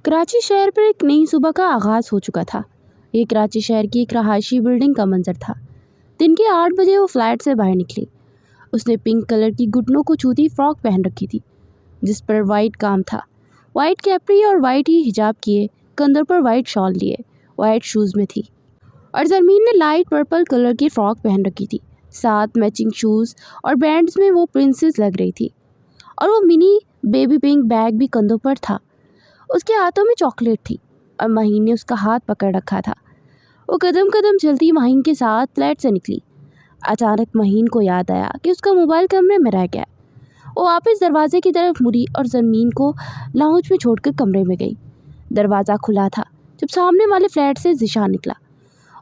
कराची शहर पर एक नई सुबह का आगाज़ हो चुका था। ये कराची शहर की एक रहायशी बिल्डिंग का मंजर था। दिन के 8 बजे वो फ्लैट से बाहर निकली। उसने पिंक कलर की घुटनों को छूती फ्रॉक पहन रखी थी, जिस पर वाइट काम था। वाइट कैपरी और वाइट ही हिजाब किए, कंधों पर वाइट शॉल लिए, वाइट शूज़ में थी। और ज़रमीन ने लाइट पर्पल कलर की फ्रॉक पहन रखी थी। साथ मैचिंग शूज़ और बैंड्स में वो प्रिंसेस लग रही थी। और वो मिनी बेबी पिंक बैग भी कंधों पर था। उसके हाथों में चॉकलेट थी और माहीन ने उसका हाथ पकड़ रखा था। वो कदम कदम चलती माहीन के साथ फ्लैट से निकली। अचानक माहीन को याद आया कि उसका मोबाइल कमरे में रह गया। वो वापस दरवाजे की तरफ मुड़ी और ज़मीन को लाउंज में छोड़कर कमरे में गई। दरवाज़ा खुला था जब सामने वाले फ्लैट से ज़िशान निकला।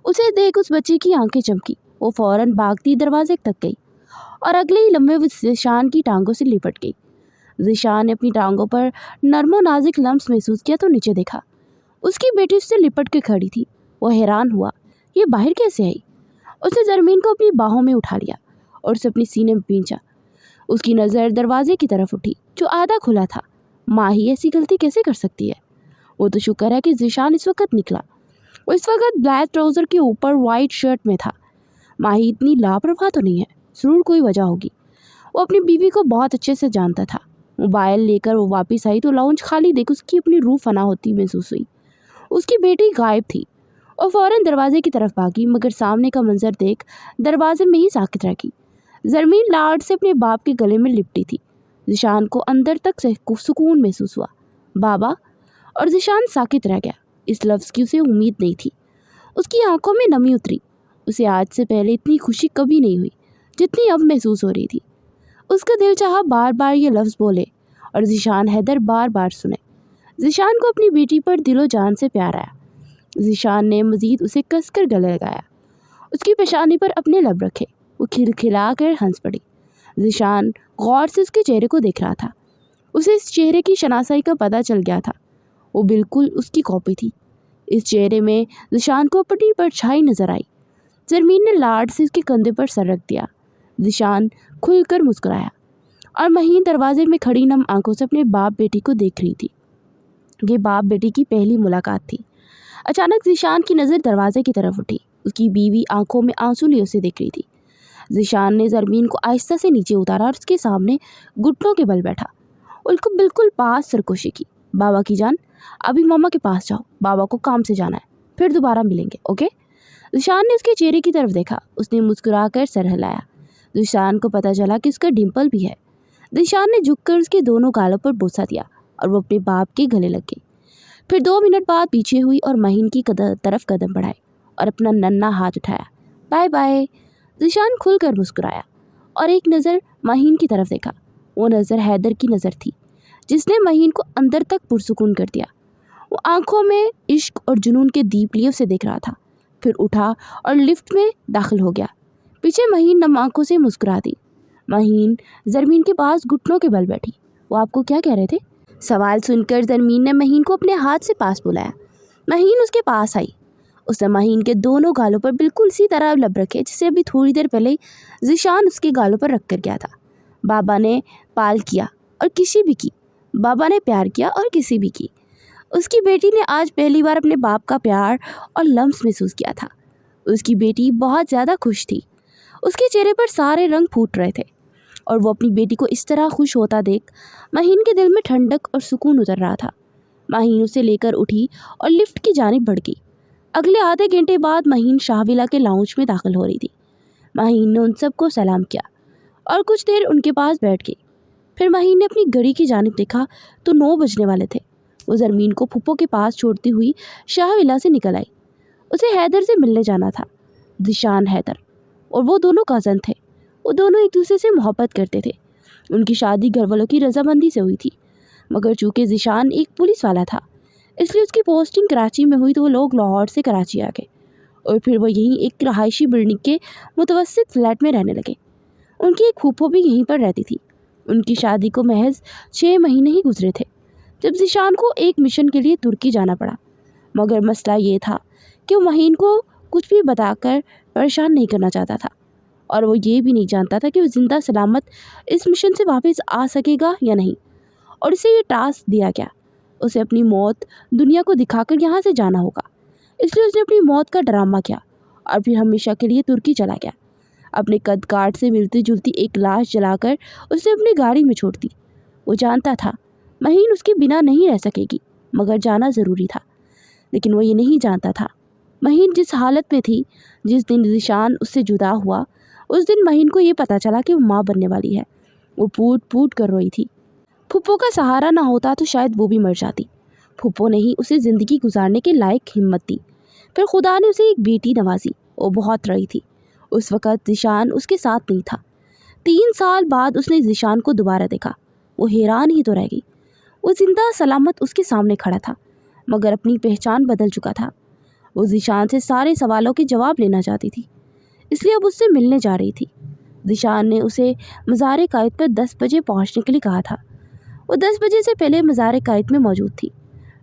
उसे देख उस बच्चे की आंखें चमकी। वो फ़ौरन भागती दरवाजे तक गई और अगले ही लम्हे वो ज़िशान की टांगों से लिपट गई। ज़िशान ने अपनी टांगों पर नरमो नाजुक लम्स महसूस किया तो नीचे देखा। उसकी बेटी उससे लिपट के खड़ी थी। वो हैरान हुआ, ये बाहर कैसे आई? उसने ज़रमीन को अपनी बाहों में उठा लिया और उसे अपने सीने में खींचा। उसकी नज़र दरवाजे की तरफ उठी जो आधा खुला था। माही ऐसी गलती कैसे कर सकती है? वो तो शुक्र है कि ज़िशान इस वक्त निकला। वो इस वक्त ब्लैक ट्राउज़र के ऊपर वाइट शर्ट में था। माही इतनी लापरवाह तो नहीं है, ज़रूर कोई वजह होगी। वो अपनी बीवी को बहुत अच्छे से जानता था। मोबाइल लेकर वो वापस आई तो लाउंज खाली देख उसकी अपनी रूह फना होती महसूस हुई। उसकी बेटी गायब थी और फौरन दरवाजे की तरफ भागी, मगर सामने का मंजर देख दरवाजे में ही साकित रह गई। ज़रमीन लाड से अपने बाप के गले में लिपटी थी। ज़िशान को अंदर तक से सुकून महसूस हुआ, बाबा। और ज़िशान साकित रह गया। इस लफ्ज़ की उसे उम्मीद नहीं थी। उसकी आंखों में नमी उतरी। उसे आज से पहले इतनी खुशी कभी नहीं हुई जितनी अब महसूस हो रही थी। उसका दिल चाहा बार बार ये लफ्ज़ बोले और ज़िशान हैदर बार बार सुने। ज़िशान को अपनी बेटी पर दिलो जान से प्यार आया। ज़िशान ने मज़ीद उसे कसकर गले लगाया, उसकी पेशानी पर अपने लब रखे। वो खिलखिला कर हंस पड़ी। ज़िशान गौर से उसके चेहरे को देख रहा था। उसे इस चेहरे की शनासाई का पता चल गया था। वो बिल्कुल उसकी कॉपी थी। इस चेहरे में ज़िशान को अपनी परछाई नजर आई। ज़रमीन ने लाड से उसके कंधे पर सर रख दिया। ज़िशान खुलकर मुस्कुराया और महीन दरवाजे में खड़ी नम आंखों से अपने बाप बेटी को देख रही थी। ये बाप बेटी की पहली मुलाकात थी। अचानक ज़िशान की नज़र दरवाजे की तरफ उठी। उसकी बीवी आंखों में आंसू लिए उसे देख रही थी। ज़िशान ने ज़रमीन को आहिस्ता से नीचे उतारा और उसके सामने घुटनों के बल बैठा। उसको बिल्कुल पास सरकोशी की। बाबा की जान, अभी मामा के पास जाओ, बाबा को काम से जाना है, फिर दोबारा मिलेंगे, ओके? ज़िशान ने उसके चेहरे की तरफ देखा। उसने मुस्कुरा कर सर हिलाया। ज़िशान को पता चला कि उसका डिम्पल भी है। ज़िशान ने झुककर उसके दोनों गालों पर बोसा दिया और वो अपने बाप के गले लग गई। फिर 2 मिनट बाद पीछे हुई और महीन की तरफ कदम बढ़ाए और अपना नन्हा हाथ उठाया। Bye bye. ज़िशान खुलकर मुस्कुराया और एक नज़र महीन की तरफ देखा। वो नज़र हैदर की नज़र थी जिसने महीन को अंदर तक पुरसुकून कर दिया। वो आंखों में इश्क और जुनून के दीप लिए उसे देख रहा था। फिर उठा और लिफ्ट में दाखिल हो गया। पीछे महीन नम आंखों से मुस्कुरा दी। महीन ज़रमीन के पास घुटनों के बल बैठी। वो आपको क्या कह रहे थे? सवाल सुनकर ज़रमीन ने महीन को अपने हाथ से पास बुलाया। महीन उसके पास आई। उसने महीन के दोनों गालों पर बिल्कुल इसी तरह लब रखे जिसे अभी थोड़ी देर पहले ज़िशान उसके गालों पर रख कर गया था। बाबा ने पाल किया और किसी भी की। बाबा ने प्यार किया और किसी भी की। उसकी बेटी ने आज पहली बार अपने बाप का प्यार और लम्स महसूस किया था। उसकी बेटी बहुत ज़्यादा खुश थी। उसके चेहरे पर सारे रंग फूट रहे थे और वो अपनी बेटी को इस तरह खुश होता देख महीन के दिल में ठंडक और सुकून उतर रहा था। महीन उसे लेकर उठी और लिफ्ट की जानिब बढ़ गई। अगले आधे घंटे बाद महीन शाहविला के लाउंज में दाखिल हो रही थी। महीन ने उन सबको सलाम किया और कुछ देर उनके पास बैठ गई। फिर महीन ने अपनी घड़ी की जानिब देखा तो 9 बजने वाले थे। वो ज़रमीन को फूफो के पास छोड़ती हुई शाहविला से निकल आई। उसे हैदर से मिलने जाना था। ज़िशान हैदर और वो दोनों कज़न थे। वो दोनों एक दूसरे से मोहब्बत करते थे। उनकी शादी घर वालों की रजामंदी से हुई थी, मगर चूँकि ज़िशान एक पुलिस वाला था इसलिए उसकी पोस्टिंग कराची में हुई तो वो लोग लाहौर से कराची आ गए और फिर वो यहीं एक रहायशी बिल्डिंग के मुतवस्सित फ्लैट में रहने लगे। उनकी एक फूफो भी यहीं पर रहती थी। उनकी शादी को महज 6 महीने ही गुजरे थे जब ज़िशान को एक मिशन के लिए तुर्की जाना पड़ा, मगर मसला ये था कि वो महीन को कुछ भी बताकर परेशान नहीं करना चाहता था और वो ये भी नहीं जानता था कि वो ज़िंदा सलामत इस मिशन से वापस आ सकेगा या नहीं। और इसे ये टास्क दिया गया उसे अपनी मौत दुनिया को दिखाकर यहाँ से जाना होगा, इसलिए उसने अपनी मौत का ड्रामा किया और फिर हमेशा के लिए तुर्की चला गया। अपने कद काठ से मिलती जुलती एक लाश जलाकर उसने अपनी गाड़ी में छोड़ दी। वो जानता था महीन उसके बिना नहीं रह सकेगी, मगर जाना ज़रूरी था। लेकिन वो ये नहीं जानता था महीन जिस हालत में थी, जिस दिन ज़ीशान उससे जुदा हुआ, उस दिन महीन को ये पता चला कि वो माँ बनने वाली है। वो फूट फूट कर रोई थी। फुप्पो का सहारा ना होता तो शायद वो भी मर जाती। फुप्पो ने ही उसे ज़िंदगी गुजारने के लायक हिम्मत दी। फिर खुदा ने उसे एक बेटी नवाजी। वो बहुत रोई थी। उस वक़्त ज़ीशान उसके साथ नहीं था। 3 साल बाद उसने ज़ीशान को दोबारा देखा। वो हैरान ही तो रह गई। वो जिंदा सलामत उसके सामने खड़ा था, मगर अपनी पहचान बदल चुका था। वो ज़ीशान से सारे सवालों के जवाब लेना चाहती थी, इसलिए अब उससे मिलने जा रही थी। ज़ीशान ने उसे मज़ार कायद पर 10 बजे पहुंचने के लिए कहा था। वो 10 बजे से पहले मज़ार कायद में मौजूद थी।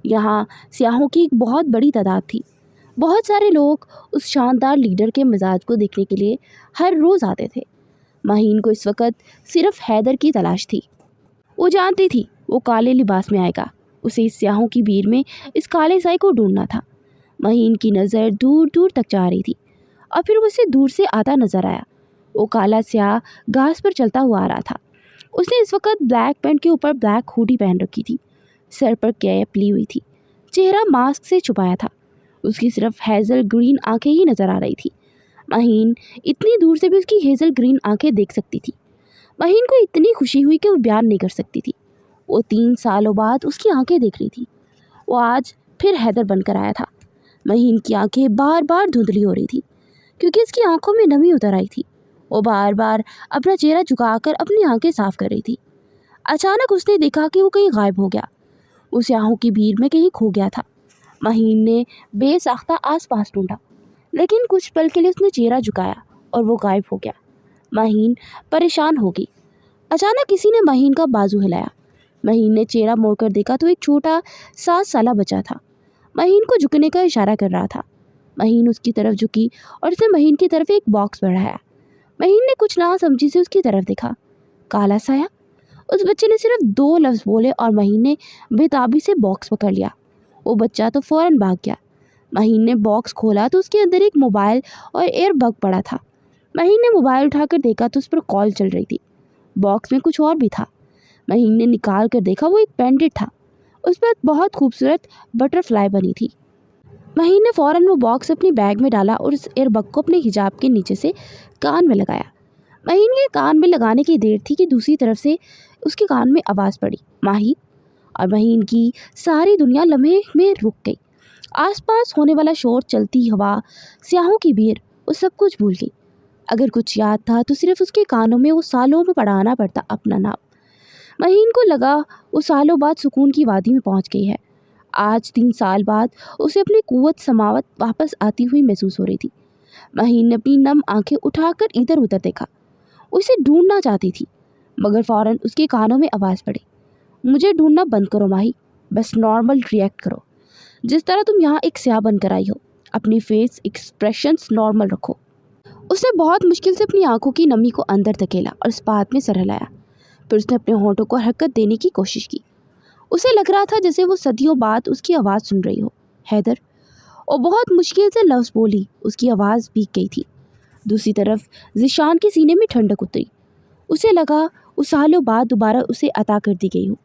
यहाँ सियाहों की एक बहुत बड़ी तादाद थी। बहुत सारे लोग उस शानदार लीडर के मिजाज को देखने के लिए हर रोज़ आते थे। महीन को इस वक्त सिर्फ हैदर की तलाश थी। वो जानती थी वो काले लिबास में आएगा। उसे इस स्याहों की भीड़ में इस काले साई को ढूंढना था। महीन की नज़र दूर दूर तक जा रही थी और फिर वो उसे दूर से आता नजर आया। वो काला स्याह घास पर चलता हुआ आ रहा था। उसने इस वक्त ब्लैक पैंट के ऊपर ब्लैक हुडी पहन रखी थी। सर पर कैप ली हुई थी। चेहरा मास्क से छुपाया था। उसकी सिर्फ हेज़ल ग्रीन आंखें ही नज़र आ रही थी। महीन इतनी दूर से भी उसकी हेज़ल ग्रीन आंखें देख सकती थी। महीन को इतनी खुशी हुई कि वो बयान नहीं कर सकती थी। वो 3 सालों बाद उसकी आंखें देख रही थी। वो आज फिर हैदर बनकर आया था। महीन की आंखें बार बार धुंधली हो रही थी क्योंकि इसकी आंखों में नमी उतर आई थी। वो बार बार अपना चेहरा झुकाकर अपनी आंखें साफ कर रही थी। अचानक उसने देखा कि वो कहीं गायब हो गया। उस आहों की भीड़ में कहीं खो गया था। महीन ने बेसाख्ता आसपास ढूंढा, लेकिन कुछ पल के लिए उसने चेहरा झुकाया और वो गायब हो गया। महीन परेशान हो गई। अचानक किसी ने महीन का बाजू हिलाया। महीन ने चेहरा मोड़कर देखा तो एक छोटा 7 साला बच्चा था। महीन को झुकने का इशारा कर रहा था। महीन उसकी तरफ झुकी और उसने महीन की तरफ एक बॉक्स बढ़ाया। महीन ने कुछ ना समझी से उसकी तरफ देखा। काला साया। उस बच्चे ने सिर्फ 2 लफ्ज़ बोले और महीन ने बेताबी से बॉक्स पकड़ लिया। वो बच्चा तो फ़ौरन भाग गया। महीन ने बॉक्स खोला तो उसके अंदर एक मोबाइल और एयरबग पड़ा था। महीन ने मोबाइल उठाकर देखा तो उस पर कॉल चल रही थी। बॉक्स में कुछ और भी था। महीन ने निकाल कर देखा, वो एक पेंडेंट था। उस पर बहुत खूबसूरत बटरफ्लाई बनी थी। महीन ने फ़ौरन वो बॉक्स अपनी बैग में डाला और उस एयरबग को अपने हिजाब के नीचे से कान में लगाया। महीन के कान में लगाने की देर थी कि दूसरी तरफ से उसके कान में आवाज़ पड़ी, माही। और महीन की सारी दुनिया लम्हे में रुक गई। आसपास होने वाला शोर, चलती हवा, स्याहों की भीड़, वो सब कुछ भूल गई। अगर कुछ याद था तो सिर्फ उसके कानों में वो सालों में पढ़ाना पड़ता अपना नाम। महीन को लगा वो सालों बाद सुकून की वादी में पहुंच गई है। आज 3 साल बाद उसे अपनी कुव्वत समावत वापस आती हुई महसूस हो रही थी। महीन ने अपनी नम आंखें उठाकर इधर उधर देखा। उसे ढूंढना चाहती थी, मगर फ़ौरन उसके कानों में आवाज़ पड़ी, मुझे ढूंढना बंद करो माही, बस नॉर्मल रिएक्ट करो, जिस तरह तुम यहाँ एक स्याह बनकर आई हो। अपनी फेस एक्सप्रेशंस नॉर्मल रखो। उसने बहुत मुश्किल से अपनी आंखों की नमी को अंदर धकेला और इस बात में सर हिलाया। फिर उसने अपने होंठों को हरकत देने की कोशिश की। उसे लग रहा था जैसे वो सदियों बाद उसकी आवाज़ सुन रही हो, हैदर। और बहुत मुश्किल से लफ्ज़ बोली। उसकी आवाज़ भीग गई थी। दूसरी तरफ ज़ीशान के सीने में ठंडक उतरी। उसे लगा उस सालों बाद दोबारा उसे अता कर दी गई हो।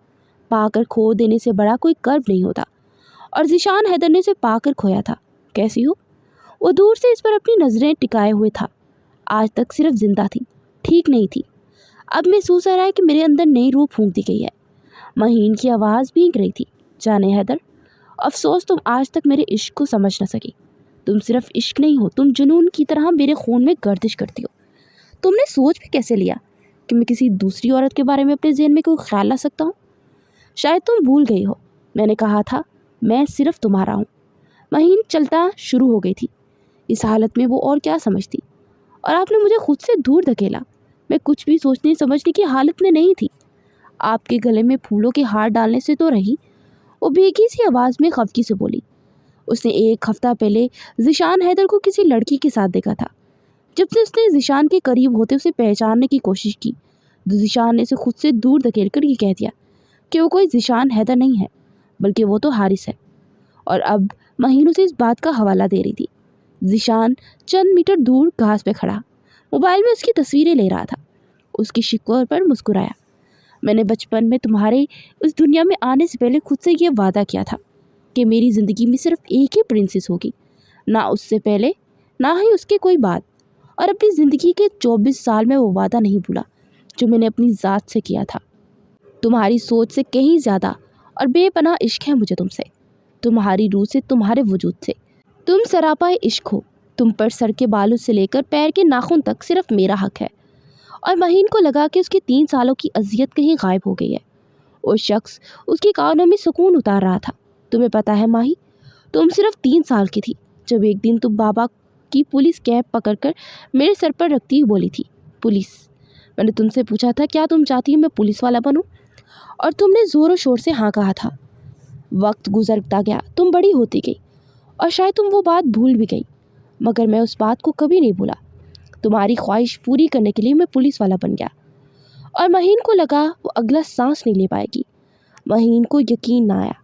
पाकर खो देने से बड़ा कोई कर्ब नहीं होता, और ज़ीशान हैदर ने उसे पाकर खोया था। कैसी हो? वो दूर से इस पर अपनी नज़रें टिकाए हुए था। आज तक सिर्फ जिंदा थी, ठीक नहीं थी। अब महसूस हो रहा है कि मेरे अंदर नई रूह फूंक दी गई है। महीन की आवाज़ भीग रही थी। जाने हैदर, अफसोस तुम आज तक मेरे इश्क को समझ न सकी। तुम सिर्फ इश्क नहीं हो, तुम जुनून की तरह मेरे खून में गर्दिश करती हो। तुमने सोच भी कैसे लिया कि मैं किसी दूसरी औरत के बारे में अपने जहन में कोई ख्याल ला सकता हूँ? शायद तुम भूल गई हो, मैंने कहा था मैं सिर्फ तुम्हारा हूँ। महीन चलता शुरू हो गई थी। इस हालत में वो और क्या समझती, और आपने मुझे खुद से दूर धकेला। मैं कुछ भी सोचने समझने की हालत में नहीं थी। आपके गले में फूलों के हार डालने से तो रही। वो बेगी सी आवाज़ में खफकी से बोली। उसने 1 हफ्ता पहले ज़ीशान हैदर को किसी लड़की के साथ देखा था। जब से उसने ज़ीशान के करीब होते उसे पहचानने की कोशिश की, तो ज़ीशान ने उसे खुद से दूर धकेल कर ये कह दिया कि वो कोई ज़ीशान हैदर नहीं है, बल्कि वो तो हारिस है। और अब महीनों से इस बात का हवाला दे रही थी। ज़ीशान चंद मीटर दूर घास पे खड़ा मोबाइल में उसकी तस्वीरें ले रहा था। उसकी शिकवर पर मुस्कुराया। मैंने बचपन में तुम्हारे उस दुनिया में आने से पहले खुद से ये वादा किया था कि मेरी ज़िंदगी में सिर्फ एक ही प्रिंसेस होगी, ना उससे पहले ना ही उसके कोई बाद। और अपनी ज़िंदगी के 24 साल में वो वादा नहीं भूला जो मैंने अपनी ज़ात से किया था। तुम्हारी सोच से कहीं ज़्यादा और बेपनाह इश्क है मुझे तुमसे, तुम्हारी रूह से, तुम्हारे वजूद से। तुम सरापा इश्क हो। तुम पर सर के बालों से लेकर पैर के नाखून तक सिर्फ मेरा हक है। और महीन को लगा कि उसके 3 सालों की अजियत कहीं गायब हो गई है। वो शख्स उसके कानों में सुकून उतार रहा था। तुम्हें पता है माही, तुम सिर्फ 3 साल की थी जब एक दिन तुम बाबा की पुलिस कैप पकड़कर मेरे सर पर रखती हुई बोली थी, पुलिस। मैंने तुमसे पूछा था क्या तुम चाहती हो मैं पुलिस वाला बनूं, और तुमने ज़ोरों शोर से हाँ कहा था। वक्त गुजरता गया, तुम बड़ी होती गई और शायद तुम वो बात भूल भी गई, मगर मैं उस बात को कभी नहीं भूला। तुम्हारी ख्वाहिश पूरी करने के लिए मैं पुलिस वाला बन गया। और महीन को लगा वो अगला सांस नहीं ले पाएगी। महीन को यकीन ना आया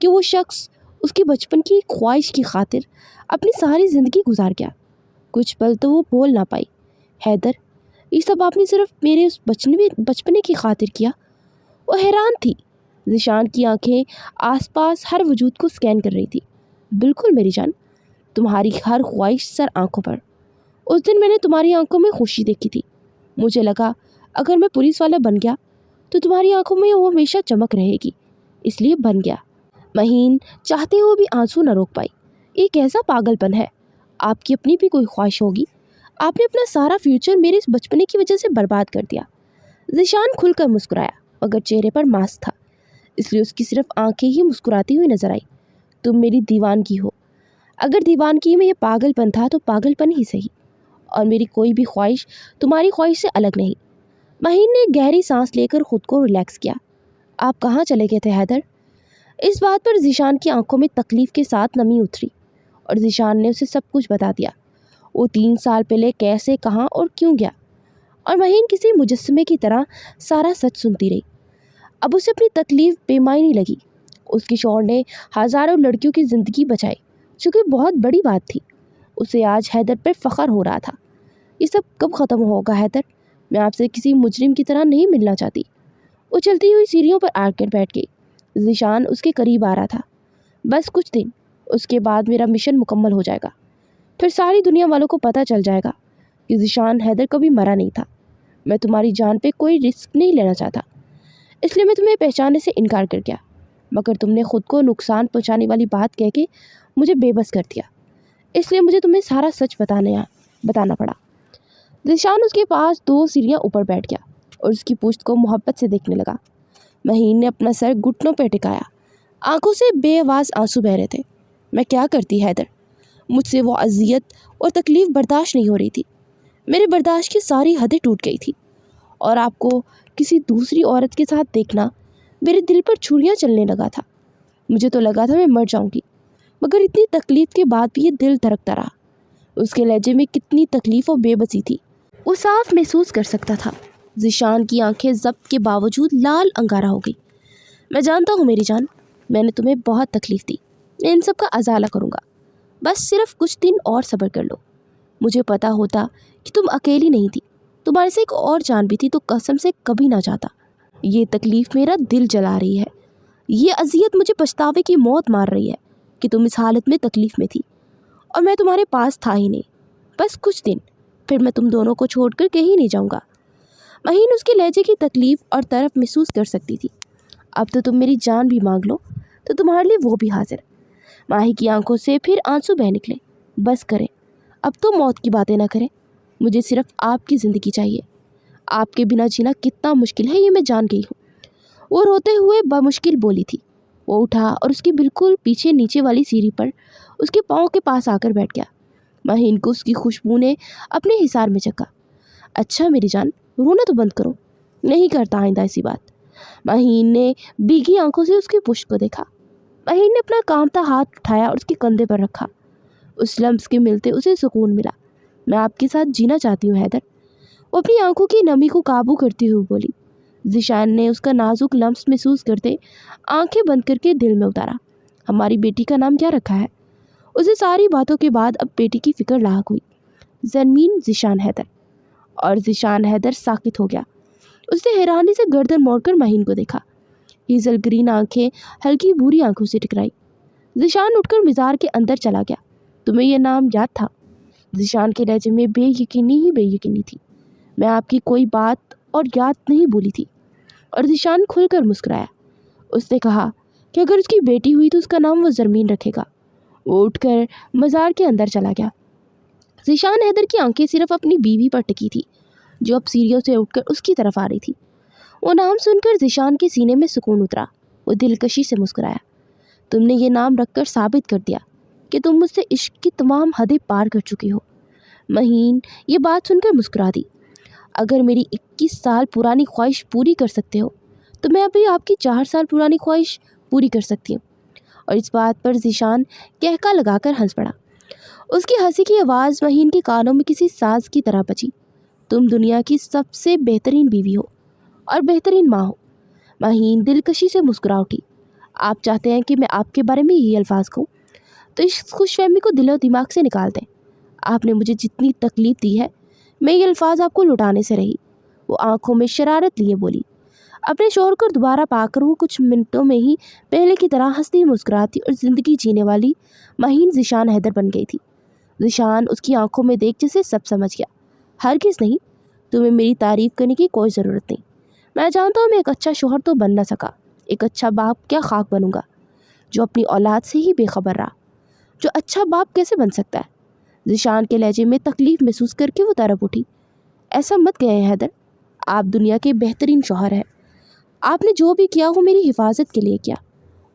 कि वो शख्स उसकी बचपन की ख्वाहिश की खातिर अपनी सारी ज़िंदगी गुजार गया। कुछ पल तो वो बोल ना पाई। हैदर, ये सब आपने सिर्फ मेरे उस बचपने की खातिर किया। वो हैरान थी। ज़ीशान की आंखें आसपास हर वजूद को स्कैन कर रही थी। बिल्कुल मेरी जान, तुम्हारी हर ख्वाहिश सर आंखों पर। उस दिन मैंने तुम्हारी आंखों में खुशी देखी थी। मुझे लगा अगर मैं पुलिस वाला बन गया तो तुम्हारी आंखों में वो हमेशा चमक रहेगी, इसलिए बन गया। महीन चाहते हुए भी आंसू न रोक पाई। ये कैसा पागलपन है। आपकी अपनी भी कोई ख्वाहिश होगी। आपने अपना सारा फ्यूचर मेरे इस बचपने की वजह से बर्बाद कर दिया। ज़ीशान खुलकर मुस्कुराया, मगर चेहरे पर मास्क था, इसलिए उसकी सिर्फ आंखें ही मुस्कुराती हुई नजर आई। तुम मेरी दीवानगी हो। अगर दीवानगी में ये पागलपन था तो पागलपन ही सही। और मेरी कोई भी ख्वाहिश तुम्हारी ख्वाहिश से अलग नहीं। महीन ने गहरी सांस लेकर खुद को रिलैक्स किया। आप कहाँ चले गए थे हैदर? इस बात पर ज़ीशान की आंखों में तकलीफ के साथ नमी उतरी और ज़ीशान ने उसे सब कुछ बता दिया। वो 3 साल पहले कैसे, कहाँ और क्यों गया। और महीन किसी मुजस्समे की तरह सारा सच सुनती रही। अब उसे अपनी तकलीफ बेमायनी लगी। उसकी शौहर ने हज़ारों लड़कियों की ज़िंदगी बचाई, जो कि बहुत बड़ी बात थी। उसे आज हैदर पर फ़ख्र हो रहा था। ये सब कब ख़त्म होगा हैदर? मैं आपसे किसी मुजरिम की तरह नहीं मिलना चाहती। वो चलती हुई सीढ़ियों पर आकर बैठ गई। ज़ीशान उसके करीब आ रहा था। बस कुछ दिन, उसके बाद मेरा मिशन मुकम्मल हो जाएगा। फिर सारी दुनिया वालों को पता चल जाएगा कि ज़ीशान हैदर कभी मरा नहीं था। मैं तुम्हारी जान पे कोई रिस्क नहीं लेना चाहता, इसलिए मैं तुम्हें पहचानने से इनकार कर गया, मगर तुमने खुद को नुकसान पहुंचाने वाली बात कह के मुझे बेबस कर दिया, इसलिए मुझे तुम्हें सारा सच बताना पड़ा। ज़ीशान उसके पास 2 सीढ़ियाँ ऊपर बैठ गया और उसकी पुश्त को मोहब्बत से देखने लगा। महीन ने अपना सर घुटनों पर टिकाया। आंखों से बेआवाज़ आंसू बह रहे थे। मैं क्या करती हैदर? मुझसे वो अजियत और तकलीफ़ बर्दाश्त नहीं हो रही थी। मेरे बर्दाश्त की सारी हदें टूट गई थी, और आपको किसी दूसरी औरत के साथ देखना मेरे दिल पर छुरियां चलने लगा था। मुझे तो लगा था मैं मर जाऊंगी, मगर इतनी तकलीफ़ के बाद भी ये दिल धड़कता रहा। उसके लहजे में कितनी तकलीफ़ और बेबसी थी, वो साफ महसूस कर सकता था। ज़ीशान की आंखें ज़ब्त के बावजूद लाल अंगारा हो गई। मैं जानता हूँ मेरी जान, मैंने तुम्हें बहुत तकलीफ़ दी। मैं इन सब का अजाला करूँगा। बस सिर्फ कुछ दिन और सब्र कर लो। मुझे पता होता कि तुम अकेली नहीं थी, तुम्हारे से एक और जान भी थी, तो कसम से कभी ना जाता। ये तकलीफ़ मेरा दिल जला रही है। ये अजियत मुझे पछतावे की मौत मार रही है कि तुम इस हालत में तकलीफ़ में थी और मैं तुम्हारे पास था ही नहीं। बस कुछ दिन, फिर मैं तुम दोनों को छोड़कर कहीं नहीं जाऊँगा। महीन उसके लहजे की तकलीफ़ और तरफ महसूस कर सकती थी। अब तो तुम मेरी जान भी मांग लो तो तुम्हारे लिए वो भी हाजिर। माही की आंखों से फिर आंसू बह निकले। बस करें, अब तो मौत की बातें ना करें। मुझे सिर्फ आपकी ज़िंदगी चाहिए। आपके बिना जीना कितना मुश्किल है ये मैं जान गई हूँ। वो रोते हुए बमुश्किल बोली थी। वो उठा और उसके बिल्कुल पीछे नीचे वाली सीढ़ी पर उसके पाँव के पास आकर बैठ गया। महीन को उसकी खुशबू ने अपने हिसार में चखा। अच्छा मेरी जान, रोना तो बंद करो, नहीं करता आइंदा ऐसी बात। महीन ने भीगी आंखों से उसकी पुश्त को देखा। महीन ने अपना कांपता हाथ उठाया और उसके कंधे पर रखा। उस लम्स के मिलते उसे सुकून मिला। मैं आपके साथ जीना चाहती हूँ हैदर। वो अपनी आंखों की नमी को काबू करती हुई बोली। ज़ीशान ने उसका नाजुक लम्स महसूस करते आंखें बंद करके दिल में उतारा। हमारी बेटी का नाम क्या रखा है? उसे सारी बातों के बाद अब बेटी की फिक्र लाक हुई। ज़रमीन ज़ीशान हैदर। और ज़ीशान हैदर साकित हो गया। उसने हैरानी से गर्दन मोड़कर महीन को देखा। हीजल ग्रीन आंखें हल्की भूरी आंखों से टकराई। ज़ीशान उठकर मज़ार के अंदर चला गया। तुम्हें यह नाम याद था? ज़ीशान के लहजे में बेयकीनी ही बेयकीनी थी। मैं आपकी कोई बात और याद नहीं भूली थी। और ज़ीशान खुलकर मुस्कुराया। उसने कहा कि अगर उसकी बेटी हुई तो उसका नाम वो ज़रमीन रखेगा। वो उठकर मज़ार के अंदर चला गया। ज़ीशान हैदर की आंखें सिर्फ अपनी बीवी पर टिकी थी, जो अब सीढ़ियों से उठकर उसकी तरफ आ रही थी। वो नाम सुनकर ज़ीशान के सीने में सुकून उतरा। वो दिलकशी से मुस्कुराया। तुमने ये नाम रखकर साबित कर दिया कि तुम मुझसे इश्क की तमाम हदें पार कर चुकी हो। महीन ये बात सुनकर मुस्कुरा दी। अगर मेरी 21 साल पुरानी ख्वाहिश पूरी कर सकते हो तो मैं अभी आपकी 4 साल पुरानी ख्वाहिश पूरी कर सकती हूँ। और इस बात पर ज़ीशान कहका लगाकर हंस पड़ा। उसकी हंसी की आवाज़ महीन के कानों में किसी साज की तरह बजी। तुम दुनिया की सबसे बेहतरीन बीवी हो और बेहतरीन माँ हो। महीन दिलकशी से मुस्कुरा उठी। आप चाहते हैं कि मैं आपके बारे में यही अल्फाज कहूँ तो इस खुशफहमी को दिलो दिमाग से निकाल दें। आपने मुझे जितनी तकलीफ़ दी है मैं ये अल्फाज आपको लुटाने से रही। वो आंखों में शरारत लिए बोली। अपने शोहर को दोबारा पाकर वो कुछ मिनटों में ही पहले की तरह हंसती मुस्कुराती और ज़िंदगी जीने वाली महीन ज़ीशान हैदर बन गई थी। ज़ीशान उसकी आंखों में देख जैसे सब समझ गया। हरगिज़ नहीं, तुम्हें मेरी तारीफ़ करने की कोई ज़रूरत नहीं। मैं जानता हूँ मैं एक अच्छा शोहर तो बन ना सका, एक अच्छा बाप क्या खाक बनूंगा जो अपनी औलाद से ही बेखबर रहा। जो अच्छा बाप कैसे बन सकता है? ज़ीशान के लहजे में तकलीफ़ महसूस करके वो तड़प उठी। ऐसा मत कहें हैदर, आप दुनिया के बेहतरीन शौहर हैं। आपने जो भी किया वो मेरी हिफाजत के लिए किया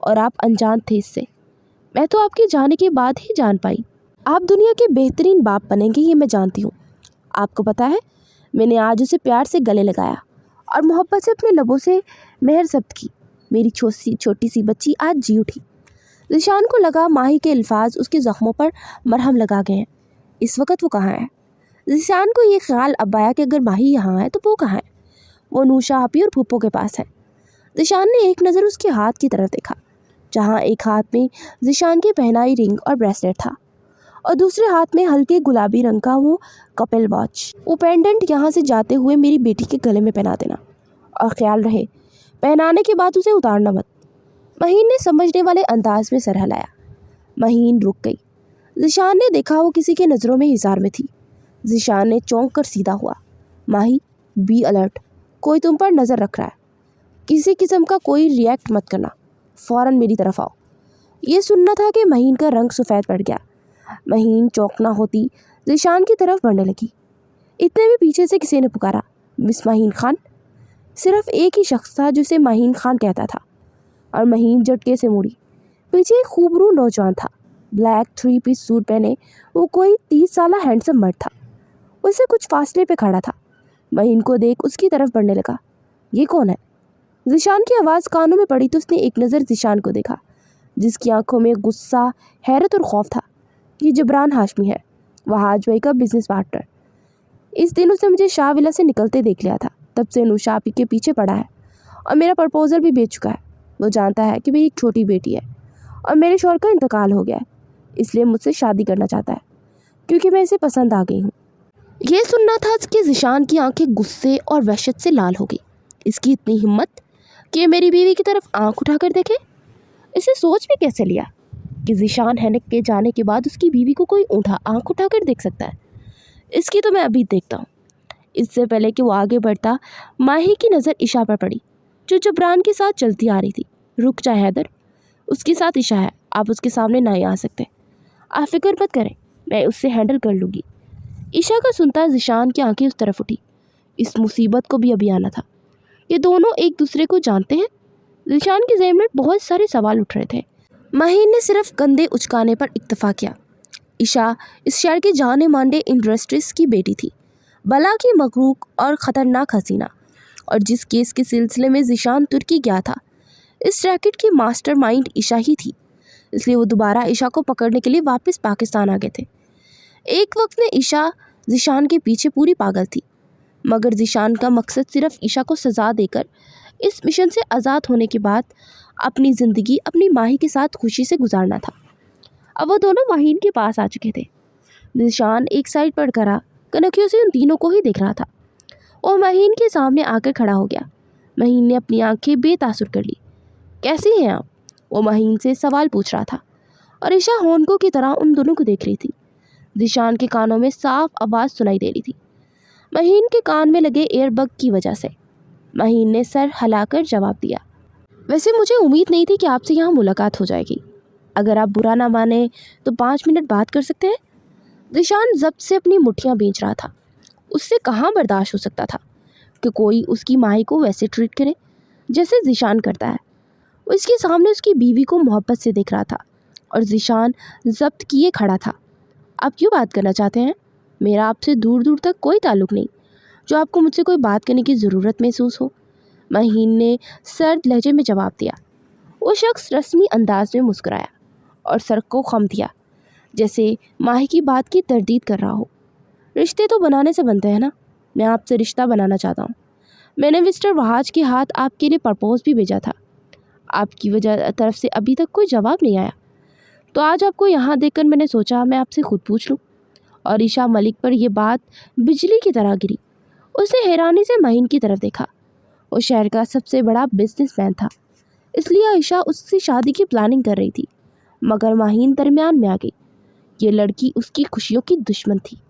और आप अनजान थे इससे। मैं तो आपके जाने के बाद ही जान पाई। आप दुनिया के बेहतरीन बाप बनेंगे ये मैं जानती हूँ। आपको पता है मैंने आज उसे प्यार से गले लगाया और मोहब्बत से अपने लबों से मेहर जब्त की। मेरी छोटी सी बच्ची आज जी उठी। ज़ीशान को लगा माही के अल्फाज उसके ज़ख्मों पर मरहम लगा गए हैं। इस वक्त वो कहाँ है? ज़ीशान को ये ख्याल अब आया कि अगर माही यहाँ है तो वो कहाँ है? वो नूशा आपी और फूफो के पास है। ज़ीशान ने एक नज़र उसके हाथ की तरफ देखा, जहाँ एक हाथ में ज़ीशान की पहनाई रिंग और ब्रेसलेट था और दूसरे हाथ में हल्के गुलाबी रंग का वो कपल वॉच। वो पेंडेंट यहाँ से जाते हुए मेरी बेटी के गले में पहना देना और ख्याल रहे पहनाने के बाद उसे उतारना मत। महीन ने समझने वाले अंदाज में सर हिलाया। महीन रुक गई। ज़ीशान ने देखा वो किसी के नज़रों में हिसार में थी। ज़ीशान ने चौंक कर सीधा हुआ। माही, बी अलर्ट, कोई तुम पर नज़र रख रहा है। किसी किस्म का कोई रिएक्ट मत करना, फ़ौरन मेरी तरफ आओ। ये सुनना था कि महीन का रंग सफ़ेद पड़ गया। महीन चौंकना होती ज़ीशान की तरफ बढ़ने लगी। इतने में पीछे से किसी ने पुकारा, मिस महीन खान। सिर्फ एक ही शख्स था जिसे महीन खान कहता था और महीन झटके से मुड़ी। पीछे एक खूबरू नौजवान था। ब्लैक 3 पीस सूट पहने वो कोई 30 साला हैंडसम मर्द था। उससे कुछ फासले पे खड़ा था। महीन को देख उसकी तरफ बढ़ने लगा। ये कौन है? ज़ीशान की आवाज़ कानों में पड़ी तो उसने एक नज़र ज़ीशान को देखा, जिसकी आंखों में गुस्सा, हैरत और खौफ था। ये जबरान हाशमी है, वहाज भाई का बिजनेस पार्टनर। इस दिन उसने मुझे शाह विला से निकलते देख लिया था। तब से नूशा आपी के पीछे पड़ा है और मेरा प्रपोजल भी बेच चुका है। वो जानता है कि मेरी एक छोटी बेटी है और मेरे शौहर का इंतकाल हो गया है, इसलिए मुझसे शादी करना चाहता है क्योंकि मैं इसे पसंद आ गई हूँ। ये सुनना था कि ज़ीशान की आंखें गुस्से और वहशत से लाल हो गई। इसकी इतनी हिम्मत कि मेरी बीवी की तरफ आंख उठाकर देखे। इसे सोच भी कैसे लिया कि ज़ीशान हैनक के जाने के बाद उसकी बीवी को कोई आंख उठाकर देख सकता है। इसकी तो मैं अभी देखता हूँ। इससे पहले कि वो आगे बढ़ता, माही की नज़र ईशा पर पड़ी, जो जबरान के साथ चलती आ रही थी। रुक जा हैदर, उसके साथ ईशा है, आप उसके सामने नहीं आ सकते। आप फिक्र मत करें, मैं उससे हैंडल कर लूँगी। ईशा का सुनता ज़ीशान की आंखें उस तरफ उठी। इस मुसीबत को भी अभी आना था। ये दोनों एक दूसरे को जानते हैं? ज़ीशान के ज़हन में बहुत सारे सवाल उठ रहे थे। महीन ने सिर्फ कंधे उचकाने पर इक्तफा किया। ईशा इस शहर के जाने माने इंडस्ट्रीज की बेटी थी, बला की मगरूक और ख़तरनाक हसीना। और जिस केस के सिलसिले में ज़ीशान तुर्की गया था, इस रैकेट की मास्टरमाइंड ईशा ही थी। इसलिए वो दोबारा ईशा को पकड़ने के लिए वापस पाकिस्तान आ गए थे। एक वक्त में ईशा ज़ीशान के पीछे पूरी पागल थी। मगर ज़ीशान का मकसद सिर्फ ईशा को सज़ा देकर इस मिशन से आज़ाद होने के बाद अपनी ज़िंदगी अपनी माही के साथ खुशी से गुजारना था। अब वो दोनों माहीन के पास आ चुके थे। ज़ीशान एक साइड पर खड़ा कनखियों से उन तीनों को ही देख रहा था। वो माहीन के सामने आकर खड़ा हो गया। माहीन ने अपनी आंखें बेतासुर कर ली। कैसी हैं आप? वो माहीन से सवाल पूछ रहा था और ईशा होनकों की तरह उन दोनों को देख रही थी। ज़ीशान के कानों में साफ आवाज़ सुनाई दे रही थी, माहीन के कान में लगे एयरबग की वजह से। माहीन ने सर हिलाकर जवाब दिया, वैसे मुझे उम्मीद नहीं थी कि आपसे यहाँ मुलाकात हो जाएगी। अगर आप बुरा ना माने तो 5 मिनट बात कर सकते हैं। ज़ीशान ज़ब्त से अपनी मुट्ठियाँ भींच रहा था। उससे कहाँ बर्दाश्त हो सकता था कि कोई उसकी माही को वैसे ट्रीट करे जैसे ज़ीशान करता है। वो इसके सामने उसकी बीवी को मोहब्बत से देख रहा था और ज़ीशान ज़ब्त किए खड़ा था। आप क्यों बात करना चाहते हैं? मेरा आपसे दूर दूर तक कोई ताल्लुक़ नहीं जो आपको मुझसे कोई बात करने की ज़रूरत महसूस हो। माहीन ने सर्द लहजे में जवाब दिया। वो शख्स रस्मी अंदाज में मुस्कुराया और सर को खम दिया जैसे माही की बात की तरदीद कर रहा हो। रिश्ते तो बनाने से बनते हैं ना। मैं आपसे रिश्ता बनाना चाहता हूँ। मैंने मिस्टर वहाज के हाथ आपके लिए प्रपोज भी भेजा था। आपकी वजह तरफ से अभी तक कोई जवाब नहीं आया, तो आज आपको यहाँ देखकर मैंने सोचा मैं आपसे खुद पूछ लूँ। और ईशा मलिक पर यह बात बिजली की तरह गिरी। उसने हैरानी से माहीन की तरफ देखा। वो शहर का सबसे बड़ा बिजनेसमैन था, इसलिए ईशा उससे शादी की प्लानिंग कर रही थी। मगर माहीन दरमियान में आ गई। ये लड़की उसकी खुशियों की दुश्मन थी।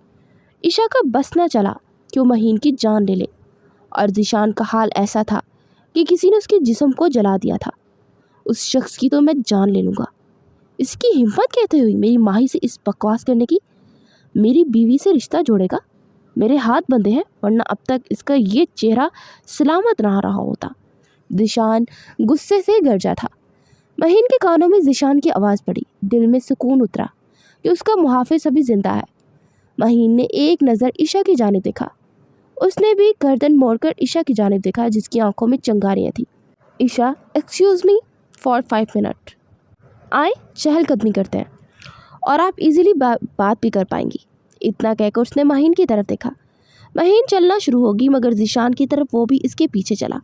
ईशा का बस न चला कि वो माहीन की जान ले ले। और ज़ीशान का हाल ऐसा था कि किसी ने उसके जिस्म को जला दिया था। उस शख्स की तो मैं जान ले लूँगा। इसकी हिम्मत कैसे हुई मेरी माही से इस बकवास करने की? मेरी बीवी से रिश्ता जोड़ेगा? मेरे हाथ बंधे हैं, वरना अब तक इसका ये चेहरा सलामत ना रहा होता। ज़ीशान गुस्से से गरजा था। माहीन के कानों में ज़ीशान की आवाज़ पड़ी। दिल में सुकून उतरा कि उसका मुहाफ़िज़ अभी जिंदा है। माहीन ने एक नज़र ईशा की जानिब देखा। उसने भी गर्दन मोड़कर ईशा की जानिब देखा जिसकी आंखों में चिंगारियाँ थीं। Isha, excuse me for 5 minute. आए, चहलकदमी करते हैं और आप इजीली बात भी कर पाएंगी। इतना कहकर उसने माहीन की तरफ देखा। माहीन चलना शुरू होगी मगर ज़ीशान की तरफ वो भी इसके पीछे चला।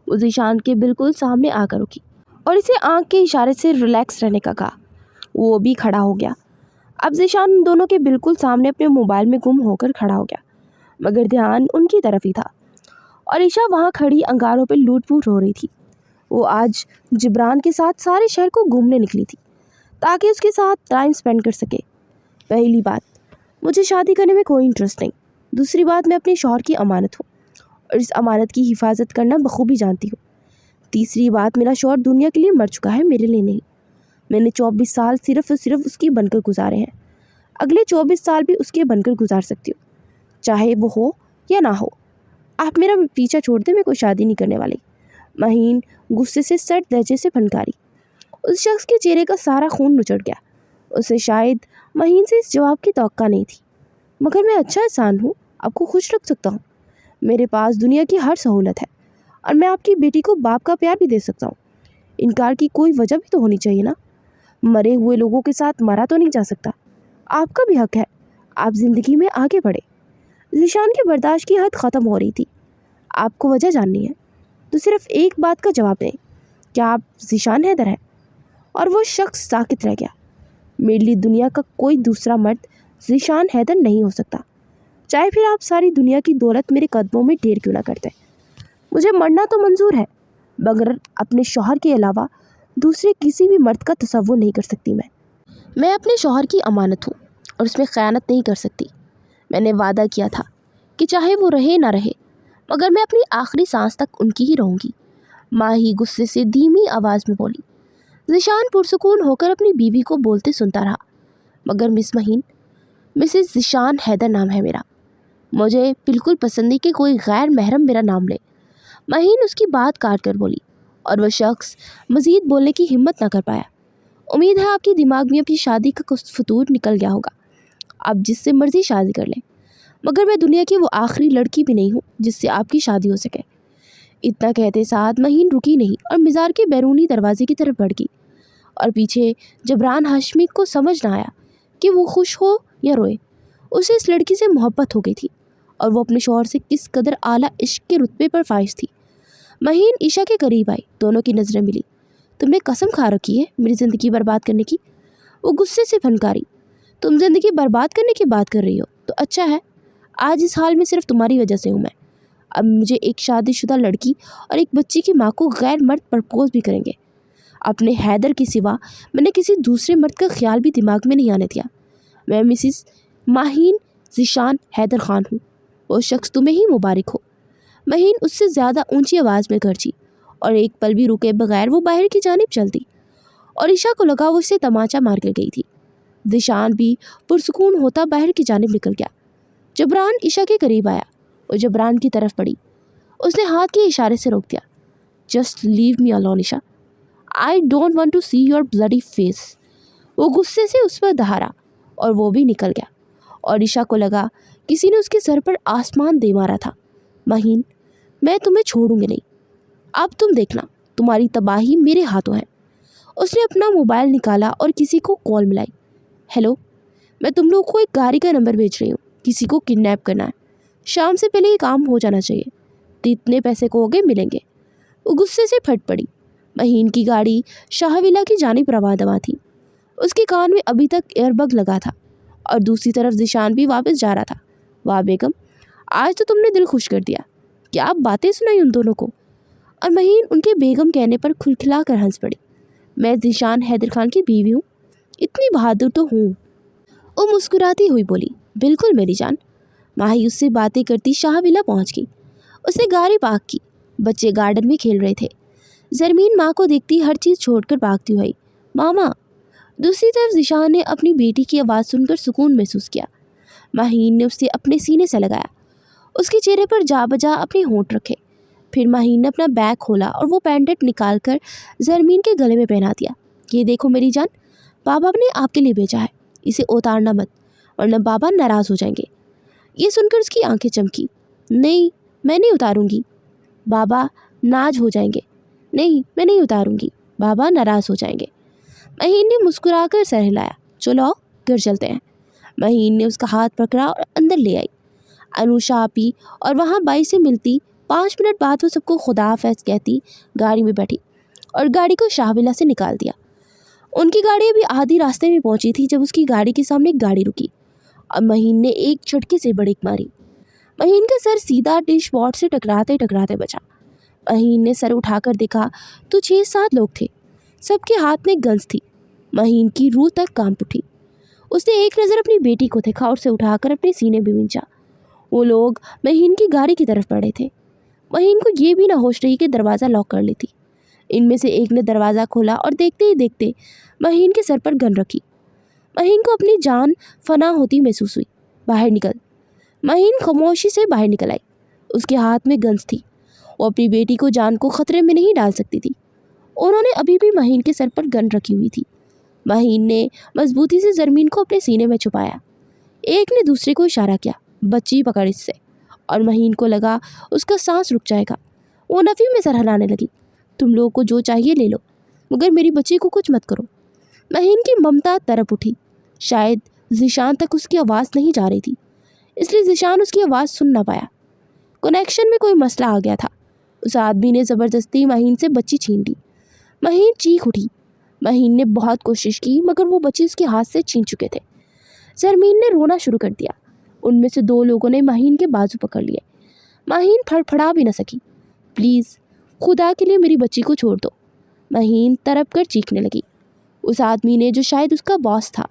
वो ज़ीशान के बिल्कुल सामने आकर रुकी और इसे आंख के इशारे से रिलैक्स रहने का कहा। वो भी खड़ा हो गया। अब ज़ीशान उन दोनों के बिल्कुल सामने अपने मोबाइल में गुम होकर खड़ा हो गया, मगर ध्यान उनकी तरफ ही था। और ईशा वहाँ खड़ी अंगारों पर लूट-फूट हो रही थी। वो आज जिब्रान के साथ सारे शहर को घूमने निकली थी ताकि उसके साथ टाइम स्पेंड कर सके। पहली बात, मुझे शादी करने में कोई इंटरेस्ट नहीं। दूसरी बात, मैं अपने शौहर की अमानत हूँ और इस अमानत की हिफाजत करना बखूबी जानती हूँ। तीसरी बात, मेरा शौहर दुनिया के लिए मर चुका है, मेरे लिए नहीं। मैंने 24 साल सिर्फ और सिर्फ उसकी बनकर गुजारे हैं। अगले 24 साल भी उसके बनकर गुजार सकती हूँ, चाहे वो हो या ना हो। आप मेरा पीछा छोड़ दें, मैं कोई शादी नहीं करने वाली। माहीन गुस्से से सर्द लहजे से फनकारी। उस शख्स के चेहरे का सारा खून नुचड़ गया। उसे शायद माहीन से इस जवाब की तवक्का नहीं थी। मगर मैं अच्छा इंसान हूँ, आपको खुश रख सकता हूँ। मेरे पास दुनिया की हर सहूलत है और मैं आपकी बेटी को बाप का प्यार भी दे सकता हूँ। इनकार की कोई वजह भी तो होनी चाहिए ना। मरे हुए लोगों के साथ मरा तो नहीं जा सकता। आपका भी हक है, आप ज़िंदगी में आगे बढ़े। ज़ीशान की बर्दाश्त की हद ख़त्म हो रही थी। आपको वजह जाननी है तो सिर्फ एक बात का जवाब दें, क्या आप ज़ीशान हैदर हैं? और वो शख्स साकित रह गया। मेरे लिए दुनिया का कोई दूसरा मर्द ज़ीशान हैदर नहीं हो सकता, चाहे फिर आप सारी दुनिया की दौलत मेरे कदमों में ढेर क्यों ना करते। मुझे मरना तो मंजूर है, मगर अपने शौहर के अलावा दूसरे किसी भी मर्द का तसव्वुर नहीं कर सकती। मैं अपने शौहर की अमानत हूँ और उसमें ख़यानत नहीं कर सकती। मैंने वादा किया था कि चाहे वो रहे ना रहे, मगर मैं अपनी आखिरी सांस तक उनकी ही रहूँगी। माही गुस्से से धीमी आवाज़ में बोली। ज़ीशान पुरसुकून होकर अपनी बीवी को बोलते सुनता रहा। मगर मिस माहीन, मिसेस ज़ीशान हैदर नाम है मेरा। मुझे बिल्कुल पसंद नहीं कि कोई गैर महरम मेरा नाम ले। माहीन उसकी बात काट कर बोली और वह शख्स मज़ीद बोलने की हिम्मत ना कर पाया। उम्मीद है आपके दिमाग में अपनी शादी का कुछ फतूर निकल गया होगा। आप जिससे मर्ज़ी शादी कर लें, मगर मैं दुनिया की वो आखिरी लड़की भी नहीं हूँ जिससे आपकी शादी हो सके। इतना कहते साथ माहीन रुकी नहीं और मज़ार के बैरूनी दरवाजे की तरफ बढ़ गई। और पीछे जबरान हाशमी को समझ ना आया कि वो खुश हो या रोए। उसे इस लड़की से मोहब्बत हो गई थी और वो अपने शौहर से किस कदर आला इश्क के रुतबे पर फाइज थी। महीन ईशा के करीब आई, दोनों की नज़रें मिली। तुमने कसम खा रखी है मेरी ज़िंदगी बर्बाद करने की। वो गुस्से से फनकारी। तुम ज़िंदगी बर्बाद करने की बात कर रही हो तो अच्छा है, आज इस हाल में सिर्फ तुम्हारी वजह से हूँ मैं। अब मुझे एक शादीशुदा लड़की और एक बच्ची की माँ को गैर मर्द प्रपोज भी करेंगे। अपने हैदर के सिवा मैंने किसी दूसरे मर्द का ख्याल भी दिमाग में नहीं आने दिया। मैं मिसिस माहीन ज़ीशान हैदर खान हूँ। वो शख्स तुम्हें ही मुबारक हो। महीन उससे ज़्यादा ऊंची आवाज़ में गरजी और एक पल भी रुके बगैर वो बाहर की जानिब चल दी और ईशा को लगा वो उसे तमाचा मार कर गई थी। ज़ीशान भी पुरसुकून होता बाहर की जानिब निकल गया। जबरान ईशा के करीब आया और जबरान की तरफ पड़ी। उसने हाथ के इशारे से रोक दिया। Just leave me alone Isha, I don't want to see your bloody face. वो गुस्से से उस पर दहाड़ा और वो भी निकल गया और ईशा को लगा किसी ने उसके सर पर आसमान दे मारा था। महीन, मैं तुम्हें छोड़ूंगी नहीं, अब तुम देखना, तुम्हारी तबाही मेरे हाथों है। उसने अपना मोबाइल निकाला और किसी को कॉल मिलाई। हेलो, मैं तुम लोग को एक गाड़ी का नंबर भेज रही हूँ, किसी को किडनैप करना है। शाम से पहले ये काम हो जाना चाहिए, जितने पैसे कहोगे मिलेंगे। वो गुस्से से फट पड़ी। महीन की गाड़ी शाहविला की जानिब रवाना थी। उसके कान में अभी तक एयरबग लगा था और दूसरी तरफ ज़ीशान भी वापस जा रहा था। वाह बेगम, आज तो तुमने दिल खुश कर दिया। क्या बातें सुनाई उन दोनों को। और महीन उनके बेगम कहने पर खुलखिला कर हंस पड़ी। मैं ज़ीशान हैदर खान की बीवी हूँ, इतनी बहादुर तो हूँ। वो मुस्कुराती हुई बोली, बिल्कुल मेरी जान। माही उससे बातें करती शाहविला पहुँच गई। उसने गाड़ी पार्क की। बच्चे गार्डन में खेल रहे थे। ज़रमीन माँ को देखती हर चीज़ छोड़कर भागती हुई, मामा। दूसरी तरफ ज़ीशान ने अपनी बेटी की आवाज़ सुनकर सुकून महसूस किया। माहीन ने उसे अपने सीने से लगाया, उसके चेहरे पर जा बजा अपने होंठ रखे। फिर माहीन ने अपना बैग खोला और वो पैंडेट निकाल कर ज़रमीन के गले में पहना दिया। ये देखो मेरी जान, बाबा ने आपके लिए भेजा है, इसे उतारना मत वरना बाबा नाराज़ हो जाएंगे। ये सुनकर उसकी आंखें चमकी। नहीं, मैं नहीं उतारूंगी, बाबा नाज हो जाएंगे। नहीं, मैं नहीं उतारूंगी, बाबा नाराज़ हो जाएंगे। महीन ने मुस्कुराकर सर हिलाया। चलो आओ, घर चलते हैं। महीन ने उसका हाथ पकड़ा और अंदर ले आई। अनुषा आपी और वहाँ बाई से मिलती। 5 मिनट बाद वो सबको खुदा हाफ़िज़ कहती गाड़ी में बैठी और गाड़ी को शाहविला से निकाल दिया। उनकी गाड़ी अभी आधी रास्ते में पहुंची थी जब उसकी गाड़ी के सामने एक गाड़ी रुकी और महीन ने एक झटके से ब्रेक मारी। महीन का सर सीधा डैशबोर्ड से टकराते टकराते बचा। महीन ने सर उठाकर देखा तो 6-7 लोग थे, सबके हाथ में गन्स थी। महीन की रूह तक कांप उठी। उसने एक नज़र अपनी बेटी को देखा और उसे उठाकर अपने सीने में बिंचा। वो लोग महीन की गाड़ी की तरफ बढ़े थे। महीन को ये भी ना होश रही कि दरवाज़ा लॉक कर ली थी। इनमें से एक ने दरवाज़ा खोला और देखते ही देखते महीन के सर पर गन रखी। महीन को अपनी जान फना होती महसूस हुई। बाहर निकल। महीन खामोशी से बाहर निकल आई। उसके हाथ में गन्स थी। वो अपनी बेटी को जान को ख़तरे में नहीं डाल सकती थी। उन्होंने अभी भी महीन के सर पर गन रखी हुई थी। महीन ने मजबूती से ज़रमीन को अपने सीने में छुपाया। एक ने दूसरे को इशारा किया, बच्ची पकड़ इससे। और महीन को लगा उसका सांस रुक जाएगा। वो नफ़ी में सर हिलाने लगी। तुम लोगों को जो चाहिए ले लो, मगर मेरी बच्ची को कुछ मत करो। महीन की ममता तरफ उठी। शायद ज़ीशान तक उसकी आवाज़ नहीं जा रही थी, इसलिए ज़ीशान उसकी आवाज़ सुन ना पाया। कनेक्शन में कोई मसला आ गया था। उस आदमी ने ज़बरदस्ती महीन से बच्ची छीन ली। महीन चीख उठी। महीन ने बहुत कोशिश की मगर वो बच्ची उसके हाथ से छीन चुके थे। ज़रमीन ने रोना शुरू कर दिया। उनमें से 2 लोगों ने महीन के बाजू पकड़ लिए। महीन फड़फड़ा भी न सकी। प्लीज़, खुदा के लिए मेरी बच्ची को छोड़ दो। महीन तड़प कर चीखने लगी। उस आदमी ने, जो शायद उसका बॉस था,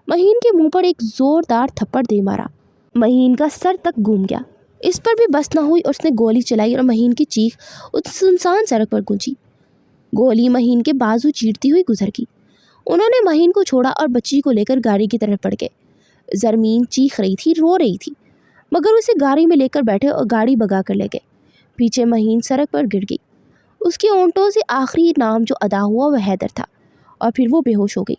महीन के मुंह पर एक ज़ोरदार थप्पड़ दे मारा। महीन का सर तक घूम गया। इस पर भी बस न हुई और उसने गोली चलाई और महीन की चीख उस सुनसान सड़क पर गूंजी। गोली महीन के बाजू चीरती हुई गुजर गई। उन्होंने महीन को छोड़ा और बच्ची को लेकर गाड़ी की तरफ बढ़ गए। ज़रमीन चीख रही थी, रो रही थी, मगर उसे गाड़ी में लेकर बैठे और गाड़ी भगा कर ले गए। पीछे महीन सड़क पर गिर गई। उसके ओंठों से आखिरी नाम जो अदा हुआ वह हैदर था और फिर वो बेहोश हो गई।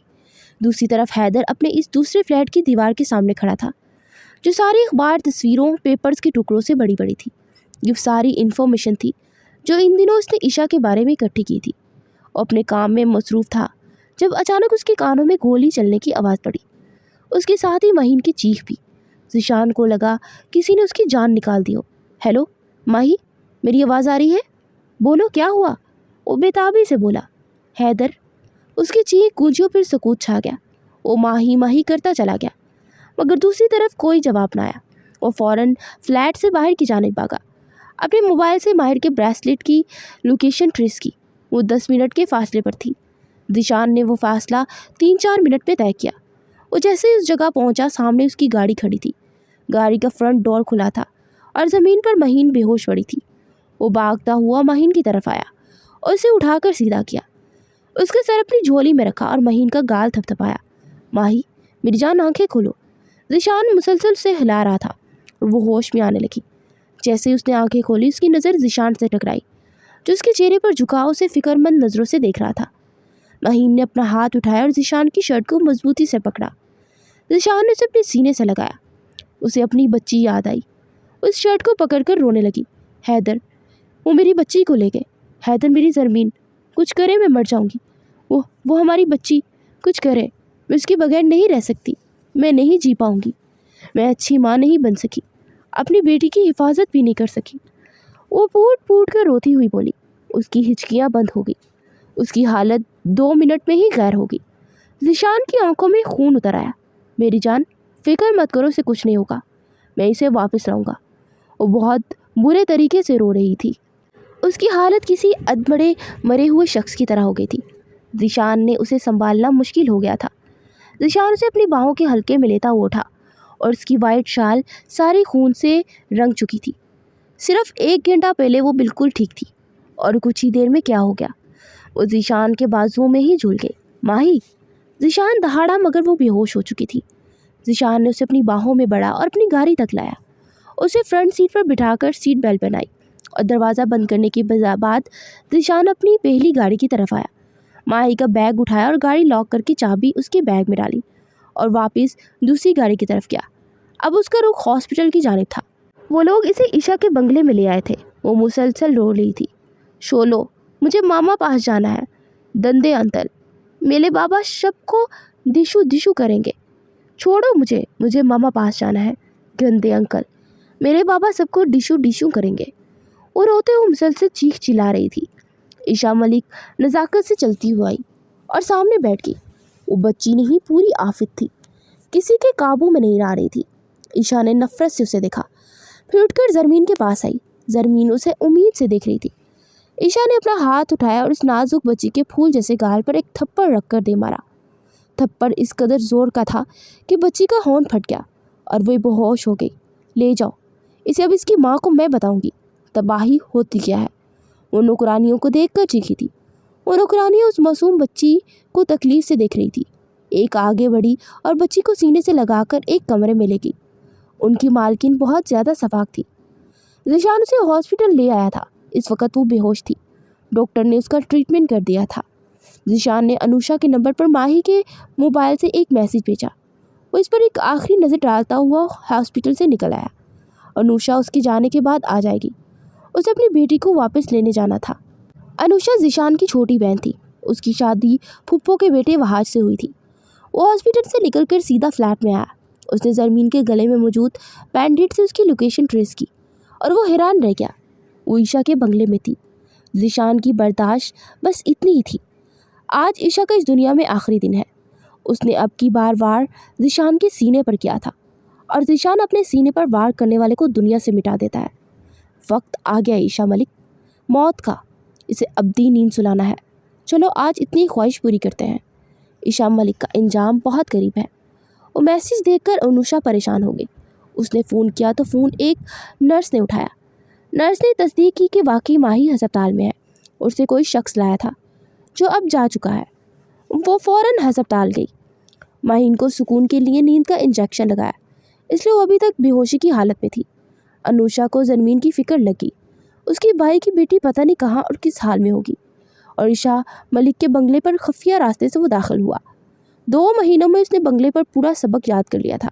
दूसरी तरफ हैदर अपने इस दूसरे फ्लैट की दीवार के सामने खड़ा था, जो सारी अखबार, तस्वीरों, पेपर्स के टुकड़ों से बड़ी बड़ी थी। ये सारी इन्फॉर्मेशन थी जो इन दिनों उसने ईशा के बारे में इकट्ठी की थी। और अपने काम में मसरूफ़ था जब अचानक उसके कानों में गोली चलने की आवाज़ पड़ी। उसके साथ ही महीन की चीख भी। ज़ीशान को लगा किसी ने उसकी जान निकाल दी हो। हेलो माही, मेरी आवाज़ आ रही है? बोलो क्या हुआ? वो बेताबी से बोला। हैदर। उसकी चीख गूंजी और फिर सुकूत छा गया। वो माही माही करता चला गया, मगर दूसरी तरफ कोई जवाब ना आया। वो फ़ौरन फ्लैट से बाहर की जाने भागा। अपने मोबाइल से माहिर के ब्रेसलेट की लोकेशन ट्रेस की। वो 10 मिनट के फासले पर थी। ज़ीशान ने वो फासला 3-4 मिनट में तय किया। वो जैसे ही उस जगह पहुंचा, सामने उसकी गाड़ी खड़ी थी। गाड़ी का फ्रंट डोर खुला था और ज़मीन पर महीन बेहोश पड़ी थी। वो भागता हुआ महीन की तरफ आया और उसे उठाकर सीधा किया। उसके सर अपनी झोली में रखा और महीन का गाल थपथपाया। माही, मेरी जान, आंखें खोलो। ज़ीशान मुसलसल से हिला रहा था और वो होश में आने लगी। जैसे उसने आंखें खोली, उसकी नज़र ज़ीशान से टकराई, जो उसके चेहरे पर झुकाव से फिक्रमंद नज़रों से देख रहा था। महीन ने अपना हाथ उठाया और ज़ीशान की शर्ट को मजबूती से पकड़ा। ज़ीशान ने उसे अपने सीने से लगाया। उसे अपनी बच्ची याद आई। उस शर्ट को पकड़कर रोने लगी। हैदर, वो मेरी बच्ची को ले गए। हैदर, मेरी ज़रमीन, कुछ करे, मैं मर जाऊंगी। वो हमारी बच्ची, कुछ करे, मैं उसके बगैर नहीं रह सकती। मैं नहीं जी पाऊंगी। मैं अच्छी माँ नहीं बन सकी, अपनी बेटी की हिफाजत भी नहीं कर सकी। वो फूट फूट कर रोती हुई बोली। उसकी हिचकियाँ बंद हो गई। उसकी हालत 2 मिनट में ही गैर हो गई। ज़ीशान की आंखों में खून उतर आया। मेरी जान, फिक्र मत करो, से कुछ नहीं होगा, मैं इसे वापस लाऊंगा। वो बहुत बुरे तरीके से रो रही थी। उसकी हालत किसी अधमरे मरे हुए शख्स की तरह हो गई थी। ज़ीशान ने उसे संभालना मुश्किल हो गया था। ज़ीशान उसे अपनी बाहों के हल्के में लेता हुआ उठा और उसकी वाइट शाल सारी खून से रंग चुकी थी। सिर्फ 1 घंटा पहले वो बिल्कुल ठीक थी और कुछ ही देर में क्या हो गया, वो ज़ीशान के बाजुओं में ही झूल गई। माही! ज़ीशान दहाड़ा, मगर वो बेहोश हो चुकी थी। ज़ीशान ने उसे अपनी बाहों में बढ़ा और अपनी गाड़ी तक लाया। उसे फ्रंट सीट पर बिठाकर सीट बेल्ट पहनाई और दरवाज़ा बंद करने के बाद ज़ीशान अपनी पहली गाड़ी की तरफ आया। माही का बैग उठाया और गाड़ी लॉक करके चाबी उसके बैग में डाली और वापस दूसरी गाड़ी की तरफ गया। अब उसका रुख हॉस्पिटल की जानिब था। वो लोग इसे ईशा के बंगले में ले आए थे। वो मुसलसल रो रही थी। शोलो, मुझे मामा पास जाना है। दंदे अंकल, मेरे बाबा सबको दिशु दिशु करेंगे। छोड़ो मुझे मामा पास जाना है। गंदे अंकल, मेरे बाबा सबको डिशू डिशू करेंगे। वो रोते हुए मुसलसल चीख चिल्ला रही थी। ईशा मलिक नज़ाकत से चलती हुई आई और सामने बैठ गई। वो बच्ची नहीं, पूरी आफत थी, किसी के काबू में नहीं आ रही थी। ईशा ने नफरत से उसे देखा, फिर उठकर ज़रमीन के पास आई। ज़रमीन उसे उम्मीद से देख रही थी। ईशा ने अपना हाथ उठाया और उस नाजुक बच्ची के फूल जैसे गाल पर एक थप्पड़ रखकर दे मारा। थप्पड़ इस कदर ज़ोर का था कि बच्ची का होंठ फट गया और वो बेहोश हो गई। ले जाओ इसे, अब इसकी माँ को मैं बताऊंगी तबाही होती क्या है। वो नौकरानियों को देखकर चीखी थी। वो नौकरानियाँ उस मासूम बच्ची को तकलीफ से देख रही थी। एक आगे बढ़ी और बच्ची को सीने से लगाकर एक कमरे में ले गई। उनकी मालकिन बहुत ज़्यादा सफाक थी। ज़ीशान उसे हॉस्पिटल ले आया था। इस वक्त वो बेहोश थी। डॉक्टर ने उसका ट्रीटमेंट कर दिया था। ज़ीशान ने अनुषा के नंबर पर माही के मोबाइल से एक मैसेज भेजा। वो इस पर एक आखिरी नज़र डालता हुआ हॉस्पिटल से निकल आया। अनुषा उसके जाने के बाद आ जाएगी। उसे अपनी बेटी को वापस लेने जाना था। अनुषा ज़ीशान की छोटी बहन थी। उसकी शादी फुप्पो के बेटे वहाज से हुई थी। वो हॉस्पिटल से निकलकर सीधा फ्लैट में आया। उसने ज़रमीन के गले में मौजूद बैंडेड से उसकी लोकेशन ट्रेस की और वो हैरान रह गया। वो ईशा के बंगले में थी। ज़ीशान की बर्दाश्त बस इतनी ही थी। आज ईशा का इस दुनिया में आखिरी दिन है। उसने अब की बार वार ज़ीशान के सीने पर किया था और ज़ीशान अपने सीने पर वार करने वाले को दुनिया से मिटा देता है। वक्त आ गया ईशा मलिक, मौत का। इसे अब्दी नींद सुलाना है। चलो आज इतनी ख्वाहिश पूरी करते हैं। ईशा मलिक का इंजाम बहुत करीब है। वो मैसेज देखकर अनुषा परेशान हो गई। उसने फ़ोन किया तो फ़ोन एक नर्स ने उठाया। नर्स ने तस्दीक की कि वाकई माही अस्पताल में है। उससे कोई शख्स लाया था जो अब जा चुका है। वो फ़ौरन अस्पताल गई। माहीन को सुकून के लिए नींद का इंजेक्शन लगाया, इसलिए वो अभी तक बेहोशी की हालत में थी। अनुषा को ज़रमीन की फ़िक्र लगी। उसकी भाई की बेटी पता नहीं कहाँ और किस हाल में होगी। और ईशा मलिक के बंगले पर खुफिया रास्ते से वो दाखिल हुआ। 2 महीनों में उसने बंगले पर पूरा सबक याद कर लिया था।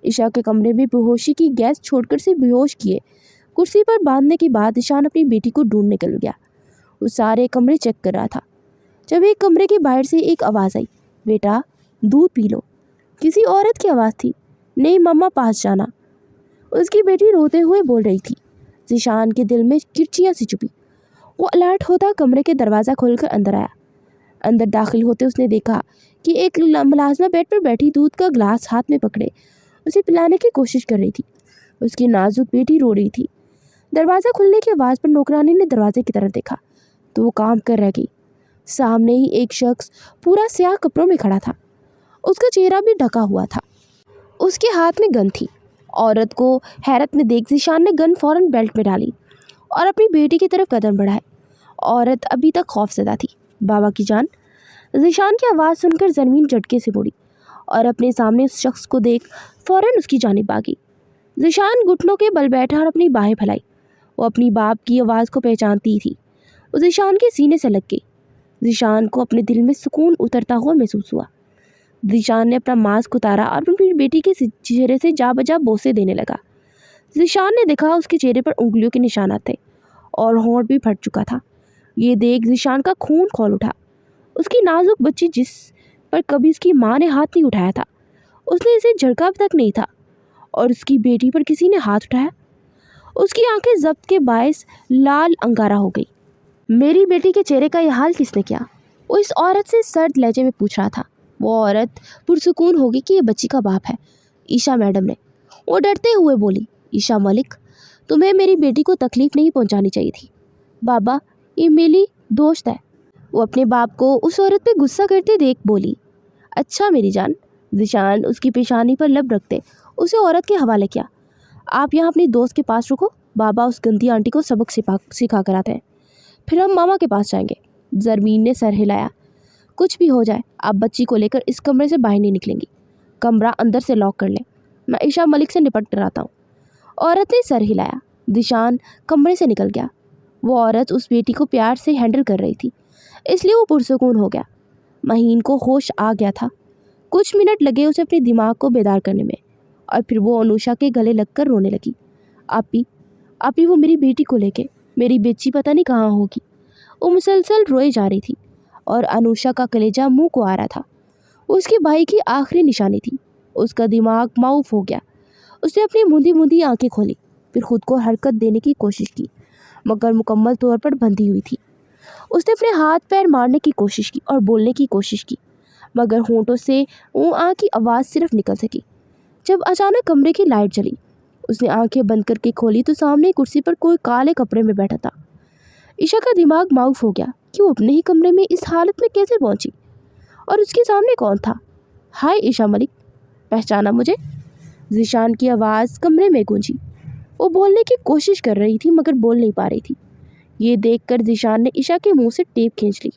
ईशा के कमरे में बेहोशी की गैस छोड़कर से बेहोश किए कुर्सी पर बांधने के बाद ईशान अपनी बेटी को ढूंढ निकल गया। वो सारे कमरे चेक कर रहा था जब एक कमरे के बाहर से एक आवाज़ आई, बेटा दूध पी लो। किसी औरत की आवाज़ थी। नहीं मम्मा पास जाना, उसकी बेटी रोते हुए बोल रही थी। ज़ीशान के दिल में किरचियाँ सी चुभी। वो अलर्ट होता कमरे के दरवाज़ा खोलकर अंदर आया। अंदर दाखिल होते उसने देखा कि एक मुलाजमा बेड पर बैठी दूध का ग्लास हाथ में पकड़े उसे पिलाने की कोशिश कर रही थी। उसकी नाजुक बेटी रो रही थी। दरवाज़ा खुलने की आवाज़ पर नौकरानी ने दरवाजे की तरफ देखा तो वो काम कर रह गई। सामने ही एक शख्स पूरा स्याह कपड़ों में खड़ा था। उसका चेहरा भी ढका हुआ था। उसके हाथ में गन थी। औरत को हैरत में देख ज़ीशान ने गन फौरन बेल्ट में डाली और अपनी बेटी की तरफ कदम बढ़ाए। औरत अभी तक खौफजदा थी। बाबा की जान। ज़ीशान की आवाज़ सुनकर ज़मीन झटके से मुड़ी और अपने सामने उस शख्स को देख फौरन उसकी जानिब भागी। ज़ीशान घुटनों के बल बैठा और अपनी बाहें फैलाई। वो अपनी बाप की आवाज़ को पहचानती थी। वो ज़ीशान के सीने से लग गई। ज़ीशान को अपने दिल में सुकून उतरता हुआ महसूस हुआ। ज़ीशान ने अपना मास्क उतारा और अपनी बेटी के चेहरे से जा बजा बोसे देने लगा। ज़ीशान ने देखा उसके चेहरे पर उंगलियों के निशानात थे और होंठ भी फट चुका था। ये देख ज़ीशान का खून खौल उठा। उसकी नाजुक बच्ची जिस पर कभी उसकी माँ ने हाथ नहीं उठाया था, उसने इसे झड़का तक नहीं था, और उसकी बेटी पर किसी ने हाथ उठाया। उसकी आंखें जब्त के बायस लाल अंगारा हो गई। मेरी बेटी के चेहरे का यह हाल किसने किया? वो इस औरत से सर्द लहजे में पूछ रहा था। वो औरत पुरसुकून होगी कि ये बच्ची का बाप है, ईशा मैडम ने। वो डरते हुए बोली, ईशा मलिक, तुम्हें मेरी बेटी को तकलीफ़ नहीं पहुंचानी चाहिए थी। बाबा, ये मेरी दोस्त है। वो अपने बाप को उस औरत पे गुस्सा करते देख बोली। अच्छा मेरी जान। ज़ीशान उसकी पेशानी पर लब रखते उसे औरत के हवाले किया। आप यहाँ अपनी दोस्त के पास रुको, बाबा उस गंदी आंटी को सबक सिखा कर आते हैं, फिर हम मामा के पास जाएंगे। ज़रमीन ने सर हिलाया। कुछ भी हो जाए, आप बच्ची को लेकर इस कमरे से बाहर नहीं निकलेंगी। कमरा अंदर से लॉक कर लें, मैं ईशा मलिक से निपट कर आता हूँ। औरत ने सर हिलाया। ज़ीशान कमरे से निकल गया। वो औरत उस बेटी को प्यार से हैंडल कर रही थी, इसलिए वो पुरसुकून हो गया। महीन को होश आ गया था। कुछ मिनट लगे उसे अपने दिमाग को बेदार करने में, और फिर वो अनुषा के गले लगकर रोने लगी। आपी वो मेरी बेटी को लेके, मेरी बेची पता नहीं कहाँ होगी। वो मुसलसल रोए जा रही थी और अनुषा का कलेजा मुंह को आ रहा था। उसके भाई की आखिरी निशानी थी। उसका दिमाग माऊफ हो गया। उसने अपनी मूंदी मूंदी आंखें खोली, फिर खुद को हरकत देने की कोशिश की, मगर मुकम्मल तौर पर बंधी हुई थी। उसने अपने हाथ पैर मारने की कोशिश की और बोलने की कोशिश की, मगर होंठों से आ की आवाज़ सिर्फ निकल सकी। जब अचानक कमरे की लाइट जली, उसने आंखें बंद करके खोली तो सामने कुर्सी पर कोई काले कपड़े में बैठा था। ईशा का दिमाग माऊफ हो गया कि वो अपने ही कमरे में इस हालत में कैसे पहुंची, और उसके सामने कौन था। हाय ईशा मलिक, पहचाना मुझे? ज़ीशान की आवाज़ कमरे में गूंजी। वो बोलने की कोशिश कर रही थी मगर बोल नहीं पा रही थी। ये देखकर ज़ीशान ने ईशा के मुंह से टेप खींच ली।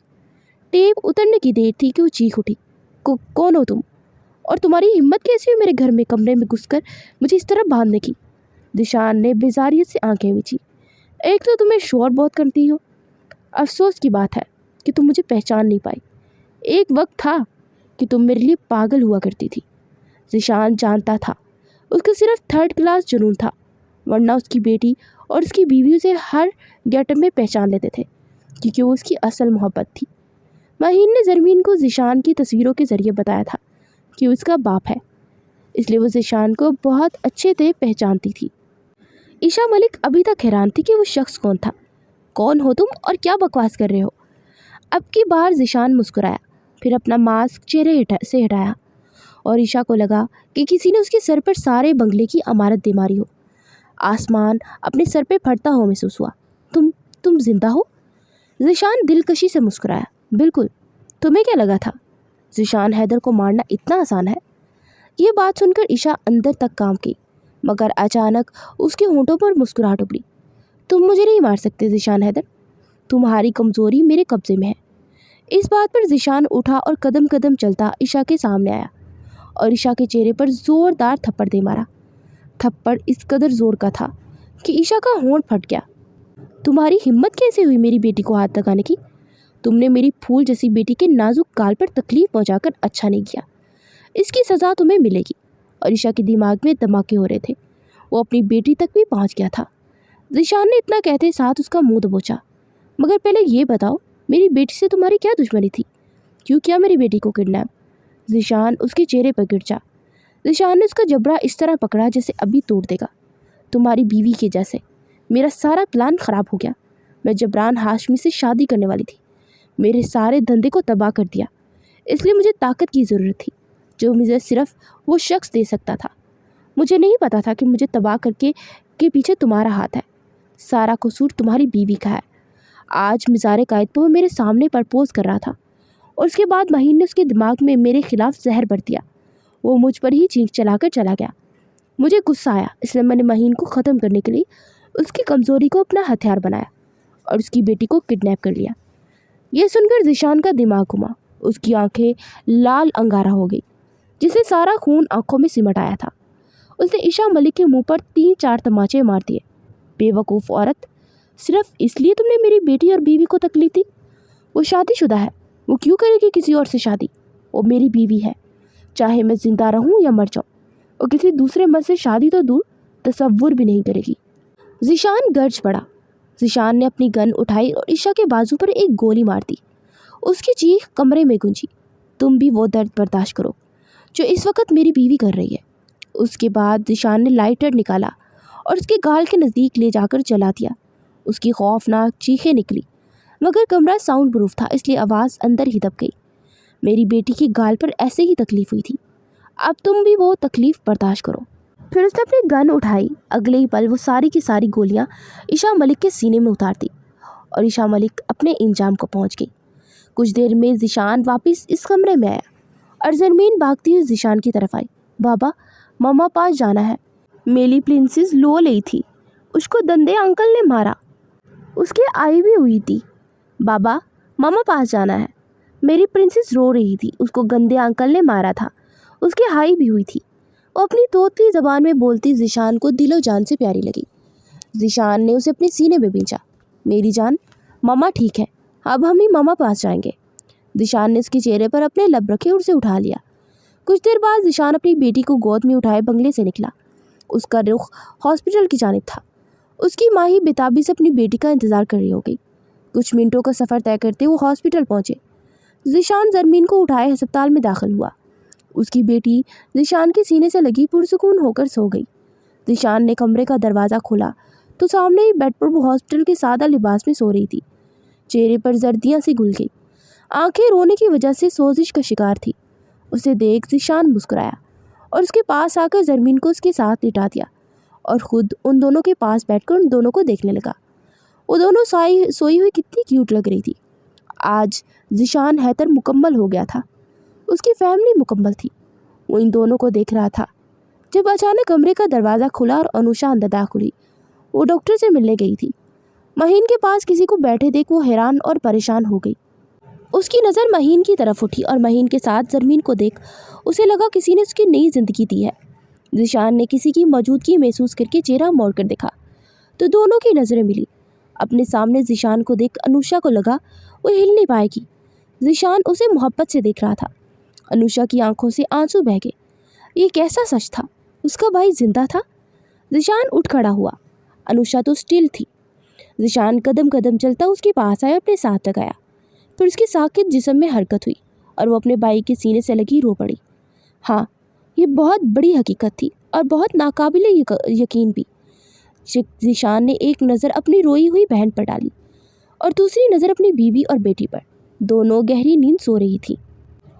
टेप उतरने की देर थी कि वो चीख उठी, कौन हो तुम? और तुम्हारी हिम्मत कैसी हुई मेरे घर में कमरे में घुसकर मुझे इस तरह बांधने की? ज़ीशान ने बेजारियत से आंखें मीची। एक तो तुम्हें शोर बहुत करती हो, अफसोस की बात है कि तुम मुझे पहचान नहीं पाई। एक वक्त था कि तुम मेरे लिए पागल हुआ करती थी। ज़ीशान जानता था उसका सिर्फ थर्ड क्लास जुनून था, वरना उसकी बेटी और उसकी बीवी उसे हर गेटअप में पहचान लेते थे, क्योंकि वो उसकी असल मोहब्बत थी। माहीन ने ज़रमीन को ज़ीशान की तस्वीरों के ज़रिए बताया था कि उसका बाप है, इसलिए वो ज़ीशान को बहुत अच्छे से पहचानती थी। ईशा मलिक अभी तक हैरान थी कि वो शख्स कौन था। कौन हो तुम और क्या बकवास कर रहे हो? अब की बार ज़ीशान मुस्कुराया, फिर अपना मास्क चेहरे से हटाया, और ईशा को लगा कि किसी ने उसके सर पर सारे बंगले की इमारत दे मारी हो। आसमान अपने सर पे फटता हुआ महसूस हुआ। तुम जिंदा हो? ज़ीशान दिलकशी से मुस्कुराया। बिल्कुल, तुम्हें क्या लगा था ज़ीशान हैदर को मारना इतना आसान है? ये बात सुनकर ईशा अंदर तक काम की, मगर अचानक उसके होंठों पर मुस्कुराहट उभरी। तुम मुझे नहीं मार सकते ज़ीशान हैदर, तुम्हारी कमज़ोरी मेरे कब्ज़े में है। इस बात पर ज़ीशान उठा और कदम कदम चलता ईशा के सामने आया और ईशा के चेहरे पर ज़ोरदार थप्पड़ दे मारा। थप्पड़ इस कदर ज़ोर का था कि ईशा का होंठ फट गया। तुम्हारी हिम्मत कैसे हुई मेरी बेटी को हाथ लगाने की? तुमने मेरी फूल जैसी बेटी के नाजुक गाल पर तकलीफ पहुंचाकर अच्छा नहीं किया। इसकी सज़ा तुम्हें मिलेगी। और ईशा के दिमाग में धमाके हो रहे थे। वो अपनी बेटी तक भी पहुंच गया था। ज़ीशान ने इतना कहते साथ उसका मुंह दबोचा। मगर पहले ये बताओ, मेरी बेटी से तुम्हारी क्या दुश्मनी थी? क्यों किया मेरी बेटी को किडनैप? ज़ीशान उसके चेहरे पर गिर जा। ज़ीशान ने उसका जबड़ा इस तरह पकड़ा जैसे अभी तोड़ देगा। तुम्हारी बीवी के जैसे मेरा सारा प्लान ख़राब हो गया। मैं जबरान हाशमी से शादी करने वाली थी, मेरे सारे धंधे को तबाह कर दिया। इसलिए मुझे ताकत की ज़रूरत थी जो मुझे सिर्फ वो शख्स दे सकता था। मुझे नहीं पता था कि मुझे तबाह करके के पीछे तुम्हारा हाथ है। सारा कसूर तुम्हारी बीवी का है। आज मिज़ार कायद पर वो मेरे सामने प्रपोज कर रहा था और उसके बाद महीन ने उसके दिमाग में मेरे खिलाफ जहर भर दिया। वो मुझ पर ही चीख चलाकर चला गया। मुझे गुस्सा आया, इसलिए मैंने महीन को ख़त्म करने के लिए उसकी कमज़ोरी को अपना हथियार बनाया और उसकी बेटी को किडनैप कर लिया। यह सुनकर ज़ीशान का दिमाग घुमा। उसकी आंखें लाल अंगारा हो गई, जिसे सारा खून आंखों में सिमट आया था। उसने ईशा मलिक के मुंह पर 3-4 तमाचे मार दिए। बेवकूफ़ औरत, सिर्फ इसलिए तुमने मेरी बेटी और बीवी को तकलीफ दी? वो शादीशुदा है, वो क्यों करेगी किसी और से शादी? वो मेरी बीवी है, चाहे मैं जिंदा रहूं या मर जाऊं। और किसी दूसरे मर्द से शादी तो दूर तसव्वुर भी नहीं करेगी। ज़ीशान गर्ज पड़ा। ज़ीशान ने अपनी गन उठाई और ईशा के बाजू पर एक गोली मार दी। उसकी चीख कमरे में गूंजी। तुम भी वो दर्द बर्दाश्त करो जो इस वक्त मेरी बीवी कर रही है। उसके बाद ज़ीशान ने लाइटर निकाला और उसके गाल के नज़दीक ले जाकर जला दिया। उसकी खौफनाक चीखें निकली, मगर कमरा साउंड प्रूफ था, इसलिए आवाज़ अंदर ही दब गई। मेरी बेटी के गाल पर ऐसे ही तकलीफ़ हुई थी, अब तुम भी वो तकलीफ़ बर्दाश्त करो। फिर उसने अपनी गन उठाई। अगले ही पल वो सारी की सारी गोलियां ईशा मलिक के सीने में उतार दी और ईशा मलिक अपने इंजाम को पहुंच गई। कुछ देर में ज़ीशान वापस इस कमरे में आया और ज़रमीन भागती हुई ज़ीशान की तरफ आई। बाबा, मामा पास जाना है। मेरी प्रिंसेस लो ली थी, उसको दंदे अंकल ने मारा, उसके आई भी हुई थी। बाबा, मामा पास जाना है। मेरी प्रिंसेस रो रही थी, उसको गंदे अंकल ने मारा था, उसकी हाई भी हुई थी। वो अपनी तोतली ज़बान में बोलती ज़ीशान को दिलो जान से प्यारी लगी। ज़ीशान ने उसे अपने सीने में भींचा। मेरी जान, मामा ठीक है, अब हम ही मामा पास जाएंगे। ज़ीशान ने उसके चेहरे पर अपने लब रखे और उसे उठा लिया। कुछ देर बाद ज़ीशान अपनी बेटी को गोद में उठाए बंगले से निकला। उसका रुख हॉस्पिटल की जानिब था। उसकी माँ ही बेताबी से अपनी बेटी का इंतज़ार कर रही हो गई। कुछ मिनटों का सफ़र तय करते वो हॉस्पिटल पहुँचे। ज़ीशान ज़रमीन को उठाए अस्पताल में दाखिल हुआ। उसकी बेटी ज़ीशान के सीने से लगी पुरसुकून होकर सो गई। ज़ीशान ने कमरे का दरवाज़ा खोला तो सामने ही बेड पर वो हॉस्पिटल के सादा लिबास में सो रही थी। चेहरे पर जर्दियाँ सी घुल गई, आंखें रोने की वजह से सोजिश का शिकार थी। उसे देख ज़ीशान मुस्कुराया और उसके पास आकर ज़रमीन को उसके साथ लिटा दिया और ख़ुद उन दोनों के पास बैठकर उन दोनों को देखने लगा। वो दोनों सोई हुई कितनी क्यूट लग रही थी। आज ज़ीशान हैदर मुकम्मल हो गया था, उसकी फैमिली मुकम्मल थी। वो इन दोनों को देख रहा था जब अचानक कमरे का दरवाज़ा खुला और अनुषा अंदर दाखिल हुई। वो डॉक्टर से मिलने गई थी। महीन के पास किसी को बैठे देख वो हैरान और परेशान हो गई। उसकी नज़र महीन की तरफ उठी और महीन के साथ ज़रमीन को देख उसे लगा किसी ने उसकी नई ज़िंदगी दी है। ज़ीशान ने किसी की मौजूदगी महसूस करके चेहरा मोड़कर देखा तो दोनों की नज़रें मिली। अपने सामने ज़ीशान को देख अनुषा को लगा वो हिल नहीं पाएगी। ज़ीशान उसे मोहब्बत से देख रहा था। अनुषा की आंखों से आंसू बह गए। ये कैसा सच था? उसका भाई जिंदा था। ज़ीशान उठ खड़ा हुआ। अनुषा तो स्टिल थी। ज़ीशान कदम कदम चलता उसके पास आया, अपने साथ लगाया। फिर उसके साकित जिस्म में हरकत हुई और वो अपने भाई के सीने से लगी रो पड़ी। हाँ, ये बहुत बड़ी हकीकत थी और बहुत नाकाबिले यकीन भी। ज़ीशान ने एक नज़र अपनी रोई हुई बहन पर डाली और दूसरी नज़र अपनी बीवी और बेटी पर। दोनों गहरी नींद सो रही थी।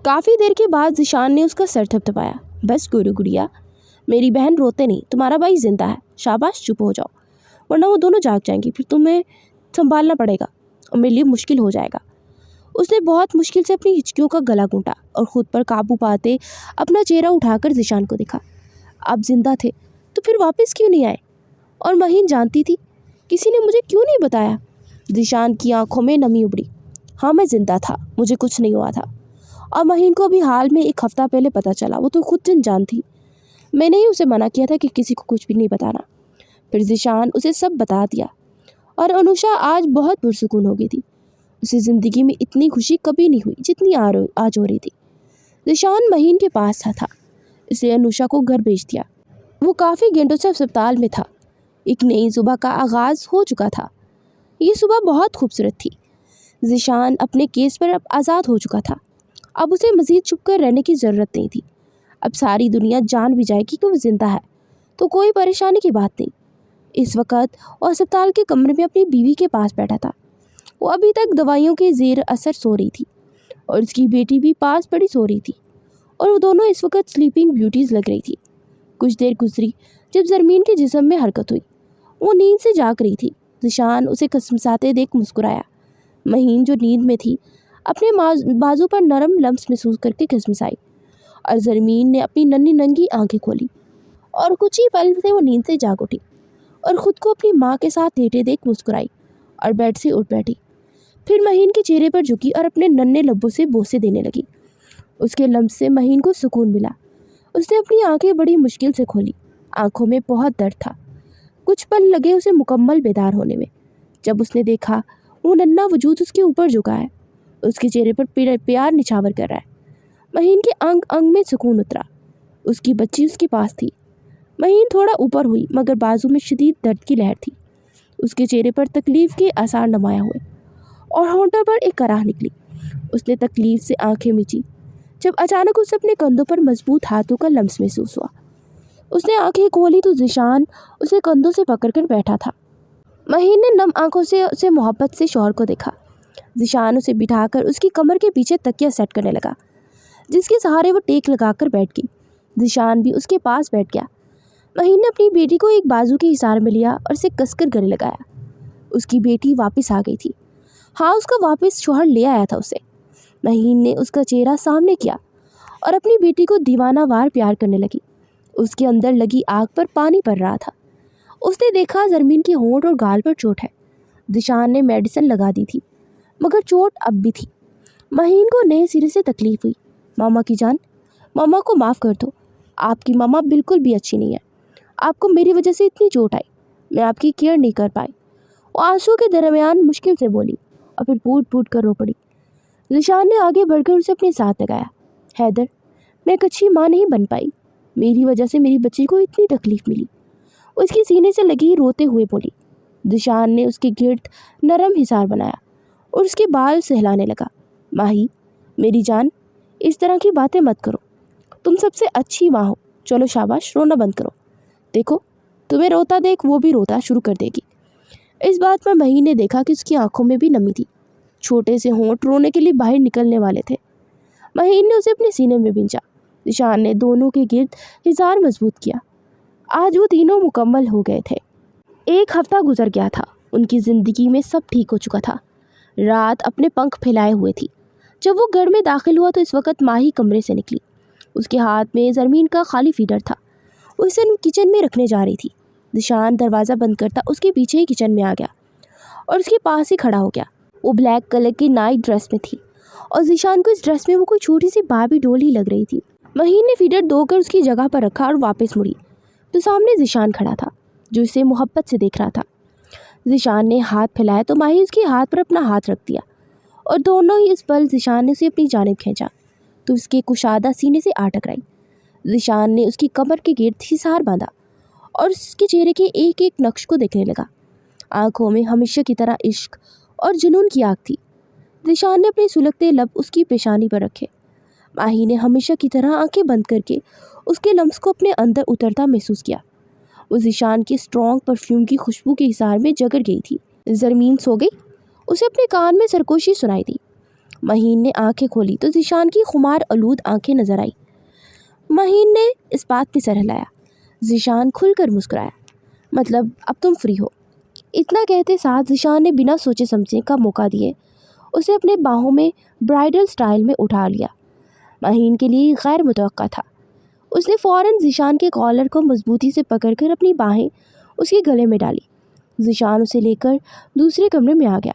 काफ़ी देर के बाद ज़ीशान ने उसका सर थपथपाया। बस गुड़िया, मेरी बहन रोते नहीं, तुम्हारा भाई जिंदा है। शाबाश, चुप हो जाओ, वरना वो दोनों जाग जाएंगी, फिर तुम्हें संभालना पड़ेगा और मेरे लिए मुश्किल हो जाएगा। उसने बहुत मुश्किल से अपनी हिचकियों का गला घूंटा और ख़ुद पर काबू पाते अपना चेहरा उठाकर ज़ीशान को देखा। आप जिंदा थे तो फिर वापस क्यों नहीं आए? और महीन जानती थी, किसी ने मुझे क्यों नहीं बताया? ज़ीशान की आंखों में नमी उभरी। हाँ, मैं जिंदा था, मुझे कुछ नहीं हुआ था। और महीन को अभी हाल में 1 हफ्ता पहले पता चला। वो तो खुद अनजान थी। मैंने ही उसे मना किया था कि किसी को कुछ भी नहीं बताना। फिर ज़ीशान उसे सब बता दिया और अनुषा आज बहुत पुरसुकून हो गई थी। उसे ज़िंदगी में इतनी खुशी कभी नहीं हुई जितनी आज हो रही थी। ज़ीशान महीन के पास था, इसलिए अनुषा को घर भेज दिया। वो काफ़ी घंटों से अस्पताल में था। एक नई सुबह का आगाज़ हो चुका था। ये सुबह बहुत खूबसूरत थी। ज़ीशान अपने केस पर अब आज़ाद हो चुका था। अब उसे मज़ीद छुप कर रहने की ज़रूरत नहीं थी। اب ساری دنیا جان بھی جائے گی کہ وہ زندہ ہے تو کوئی پریشانی کی بات نہیں۔ اس وقت وہ اسپتال کے کمرے میں اپنی بیوی کے پاس بیٹھا تھا۔ وہ ابھی تک دوائیوں کے زیر اثر سو رہی تھی اور اس کی بیٹی بھی پاس پڑی سو رہی تھی، اور وہ دونوں اس وقت سلیپنگ بیوٹیز لگ رہی تھی۔ کچھ دیر گزری جب زرمین کے جسم میں حرکت ہوئی، وہ نیند سے جاگ رہی تھی۔ ذیشان اسے کسمساتے دیکھ مسکرایا۔ مہین جو نیند میں تھی اپنے بازو پر نرم لمس محسوس کر کے کسمسائی، اور زرمین نے اپنی ننھی ننگی آنکھیں کھولی اور کچھ ہی پل سے وہ نیند سے جاگ اٹھی اور خود کو اپنی ماں کے ساتھ لیٹے دیکھ مسکرائی اور بیڈ سے اٹھ بیٹھی۔ پھر مہین کے چہرے پر جھکی اور اپنے ننھے لبوں سے بوسے دینے لگی۔ اس کے لمس سے مہین کو سکون ملا۔ اس نے اپنی آنکھیں بڑی مشکل سے کھولی۔ آنکھوں میں بہت درد تھا۔ کچھ پل لگے اسے مکمل بیدار ہونے میں۔ جب اس نے دیکھا وہ ننھا وجود اس کے اوپر جھکا ہے، اس کے چہرے پر پیار نچھاور کر رہا ہے، مہین کے انگ انگ میں سکون اترا۔ اس کی بچی اس کے پاس تھی۔ مہین تھوڑا اوپر ہوئی مگر بازو میں شدید درد کی لہر تھی۔ اس کے چہرے پر تکلیف کے آثار نمایاں ہوئے اور ہونٹوں پر ایک کراہ نکلی۔ اس نے تکلیف سے آنکھیں مچی جب اچانک اسے اپنے کندھوں پر مضبوط ہاتھوں کا لمس محسوس ہوا۔ اس نے آنکھیں کھولی تو ذیشان اسے کندھوں سے پکڑ کر بیٹھا تھا۔ مہین نے نم آنکھوں سے اسے محبت سے شوہر کو دیکھا۔ ذیشان اسے بٹھا کر اس کی کمر کے پیچھے تکیہ سیٹ کرنے لگا، جس کے سہارے وہ ٹیک لگا کر بیٹھ گئی۔ ذیشان بھی اس کے پاس بیٹھ گیا۔ مہین نے اپنی بیٹی کو ایک بازو کے اظہار میں لیا اور اسے کس کر گلے لگایا۔ اس کی بیٹی واپس آ گئی تھی۔ ہاں، اس کا واپس شوہر لے آیا تھا اسے۔ مہین نے اس کا چہرہ سامنے کیا اور اپنی بیٹی کو دیوانہ وار پیار کرنے لگی۔ اس کے اندر لگی آگ پر پانی پڑ رہا تھا۔ اس نے دیکھا زرمین کے ہونٹ اور گال پر چوٹ ہے۔ ذیشان نے میڈیسن لگا دی تھی مگر چوٹ اب بھی تھی۔ مہین کو نئے سرے سے تکلیف ہوئی۔ ماما کی جان، ماما کو معاف کر دو۔ آپ کی ماما بالکل بھی اچھی نہیں ہے۔ آپ کو میری وجہ سے اتنی چوٹ آئی، میں آپ کی کیئر نہیں کر پائی۔ وہ آنسو کے درمیان مشکل سے بولی اور پھر پوٹ پوٹ کر رو پڑی۔ ذیشان نے آگے بڑھ کر اسے اپنے ساتھ لگایا۔ حیدر، میں ایک اچھی ماں نہیں بن پائی، میری وجہ سے میری بچی کو اتنی تکلیف ملی۔ اس کی سینے سے لگی روتے ہوئے بولی۔ ذیشان نے اس کے گرد نرم حصار بنایا اور اس کے بال سہلانے لگا۔ ماہی، میری جان، اس طرح کی باتیں مت کرو، تم سب سے اچھی ماں ہو۔ چلو شاباش، رونا بند کرو۔ دیکھو، تمہیں روتا دیکھ وہ بھی روتا شروع کر دے گی۔ اس بات پر مہین نے دیکھا کہ اس کی آنکھوں میں بھی نمی تھی۔ چھوٹے سے ہونٹ رونے کے لیے باہر نکلنے والے تھے۔ مہین نے اسے اپنے سینے میں بھینچا۔ ذیشان نے دونوں کے گرد حصار مضبوط کیا۔ آج وہ تینوں مکمل ہو گئے تھے۔ ایک ہفتہ گزر گیا تھا۔ ان کی زندگی میں سب ٹھیک ہو چکا تھا۔ رات اپنے پنکھ پھیلائے ہوئے تھی۔ جب وہ گھر میں داخل ہوا تو اس وقت ماہی کمرے سے نکلی۔ اس کے ہاتھ میں زرمین کا خالی فیڈر تھا۔ وہ اسے کچن میں رکھنے جا رہی تھی۔ ذیشان دروازہ بند کرتا اس کے پیچھے ہی کچن میں آ گیا اور اس کے پاس ہی کھڑا ہو گیا۔ وہ بلیک کلر کی نائٹ ڈریس میں تھی اور ذیشان کو اس ڈریس میں وہ کوئی چھوٹی سی باربی ڈول ہی لگ رہی تھی۔ مہین نے فیڈر دھو کر اس کی جگہ پر رکھا اور واپس مڑی تو سامنے ذیشان کھڑا تھا جو اسے محبت سے دیکھ رہا تھا۔ ذیشان نے ہاتھ پھیلایا تو ماہی اس کے ہاتھ پر اپنا ہاتھ رکھ دیا اور دونوں ہی اس پل ذیشان نے اسے اپنی جانب کھینچا تو اس کے کشادہ سینے سے آ ٹکرائی۔ ذیشان نے اس کی کمر کے گرد حصار باندھا اور اس کے چہرے کے ایک ایک نقش کو دیکھنے لگا۔ آنکھوں میں ہمیشہ کی طرح عشق اور جنون کی آگ تھی۔ ذیشان نے اپنے سلگتے لب اس کی پیشانی پر رکھے۔ ماہی نے ہمیشہ کی طرح آنکھیں بند کر کے اس کے لمس کو اپنے اندر اترتا محسوس کیا۔ وہ ذیشان کے اسٹرانگ پرفیوم کی خوشبو کے حصار میں جگر گئی تھی۔ زرمین سو گئی؟ اسے اپنے کان میں سرگوشی سنائی دی۔ مہین نے آنکھیں کھولی تو ذیشان کی خمار آلود آنکھیں نظر آئی۔ مہین نے اس بات پہ سر ہلایا۔ ذیشان کھل کر مسکرایا۔ مطلب اب تم فری ہو؟ اتنا کہتے ساتھ ذیشان نے بنا سوچے سمجھے کا موقع دیے اسے اپنے باہوں میں برائڈل سٹائل میں اٹھا لیا۔ مہین کے لیے غیر متوقع تھا۔ اس نے فوراً ذیشان کے کالر کو مضبوطی سے پکڑ کر اپنی باہیں اس کے گلے میں ڈالی۔ ذیشان اسے لے کر دوسرے کمرے میں آ گیا۔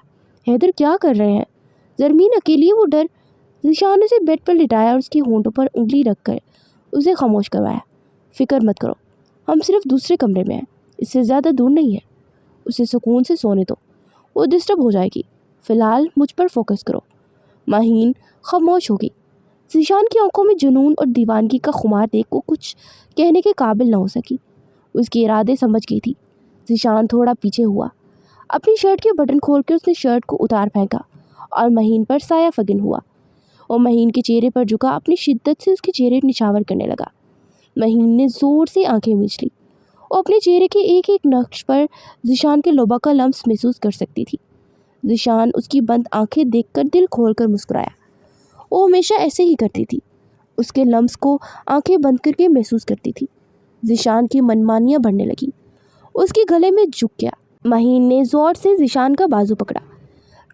حیدر، کیا کر رہے ہیں؟ زرمین اکیلی وہ ڈر۔ ذیشان اسے بیڈ پر لٹایا اور اس کے ہونٹوں پر انگلی رکھ کر اسے خاموش کروایا۔ فکر مت کرو، ہم صرف دوسرے کمرے میں ہیں، اس سے زیادہ دور نہیں ہے۔ اسے سکون سے سونے دو، وہ ڈسٹرب ہو جائے گی۔ فی الحال مجھ پر فوکس کرو۔ مہین خاموش ہوگی۔ ذیشان کی آنکھوں میں جنون اور دیوانگی کا خمار دیکھ وہ کچھ کہنے کے قابل نہ ہو سکی۔ اس کے ارادے سمجھ گئی تھی۔ ذیشان تھوڑا پیچھے ہوا۔ اپنی شرٹ کے بٹن کھول کے اس نے شرٹ کو اتار پھینکا اور مہین پر سایہ فگن ہوا۔ اور مہین کے چہرے پر جھکا اپنی شدت سے اس کے چہرے نچھاور کرنے لگا۔ مہین نے زور سے آنکھیں میچ لی اور اپنے چہرے کے ایک ایک نقش پر ذیشان کے لبوں کا لمس محسوس کر سکتی تھی۔ ذیشان اس کی بند آنکھیں دیکھ کر دل کھول کر مسکرایا۔ وہ ہمیشہ ایسے ہی کرتی تھی، اس کے لمس کو آنکھیں بند کر کے محسوس کرتی تھی۔ ذیشان کی منمانیاں بڑھنے لگی، اس کے گلے میں جھک گیا۔ مہین نے زور سے ذیشان کا بازو پکڑا۔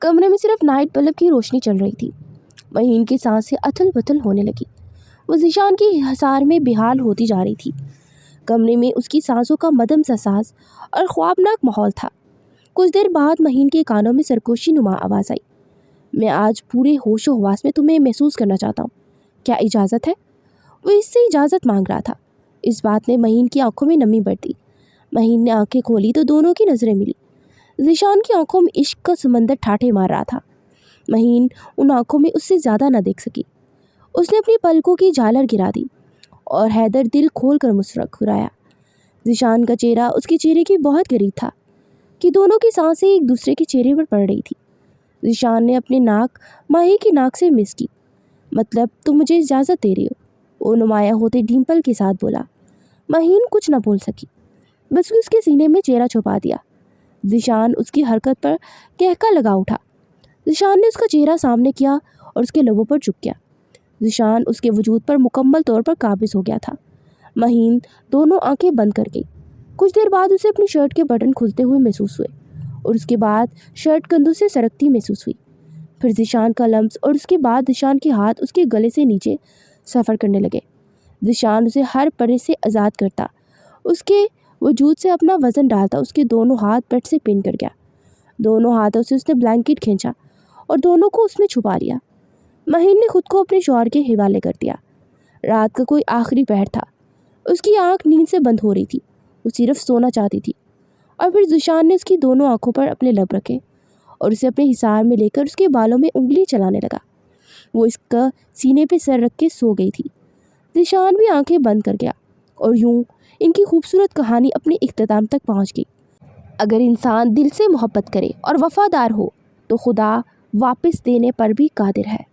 کمرے میں صرف نائٹ بلب کی روشنی چل رہی تھی۔ مہین کی سانسیں اتھل پتھل ہونے لگی، وہ ذیشان کی حصار میں بحال ہوتی جا رہی تھی۔ کمرے میں اس کی سانسوں کا مدھم سا ساز اور خوابناک ماحول تھا۔ کچھ دیر بعد مہین کے کانوں میں سرگوشی نما آواز آئی، میں آج پورے ہوش و حواس میں تمہیں محسوس کرنا چاہتا ہوں، کیا اجازت ہے؟ وہ اس سے اجازت مانگ رہا تھا۔ اس بات نے مہین کی آنکھوں میں نمی بڑھ دی۔ مہین نے آنکھیں کھولی تو دونوں کی نظریں ملی۔ ذیشان کی آنکھوں میں عشق کا سمندر ٹھاٹھے مار رہا تھا۔ مہین ان آنکھوں میں اس سے زیادہ نہ دیکھ سکی۔ اس نے اپنی پلکوں کی جھالر گرا دی اور حیدر دل کھول کر مسکرایا۔ ذیشان کا چہرہ اس کے چہرے کے بہت قریب تھا کہ دونوں کی سانسیں ایک دوسرے کے چہرے پر پڑ رہی تھی۔ ذیشان نے اپنے ناک ماہی کی ناک سے مس کی۔ مطلب تم مجھے اجازت دے رہی ہو؟ وہ نمایاں ہوتے ڈمپل کے ساتھ بولا۔ مہین کچھ نہ بول سکی، بس اس کے سینے میں چہرہ چھپا دیا۔ ذیشان اس کی حرکت پر کہکا لگا اٹھا۔ ذیشان نے اس کا چہرہ سامنے کیا اور اس کے لبوں پر جھک گیا۔ ذیشان اس کے وجود پر مکمل طور پر قابض ہو گیا تھا۔ مہین دونوں آنکھیں بند کر گئی۔ کچھ دیر بعد اسے اپنی شرٹ کے بٹن کھلتے ہوئے محسوس ہوئے اور اس کے بعد شرٹ کندھوں سے سرکتی محسوس ہوئی۔ پھر ذیشان کا لمس اور اس کے بعد ذیشان کے ہاتھ اس کے گلے سے نیچے سفر کرنے لگے۔ ذیشان اسے ہر پرے سے آزاد کرتا، اس کے وجود سے اپنا وزن ڈالتا۔ اس کے دونوں ہاتھ بیڈ سے پن کر گیا۔ دونوں ہاتھوں سے اس نے بلینکٹ کھینچا اور دونوں کو اس میں چھپا لیا۔ مہین نے خود کو اپنے شوہر کے حوالے کر دیا۔ رات کا کوئی آخری پہر تھا، اس کی آنکھ نیند سے بند ہو رہی تھی، وہ صرف سونا چاہتی تھی۔ اور پھر ذیشان نے اس کی دونوں آنکھوں پر اپنے لب رکھے اور اسے اپنے حصار میں لے کر اس کے بالوں میں انگلی چلانے لگا۔ وہ اس کا سینے پہ سر رکھ کے سو گئی تھی۔ ذیشان بھی آنکھیں بند کر گیا اور یوں ان کی خوبصورت کہانی اپنے اختتام تک پہنچ گئی۔ اگر انسان دل سے محبت کرے اور وفادار ہو تو خدا واپس دینے پر بھی قادر ہے۔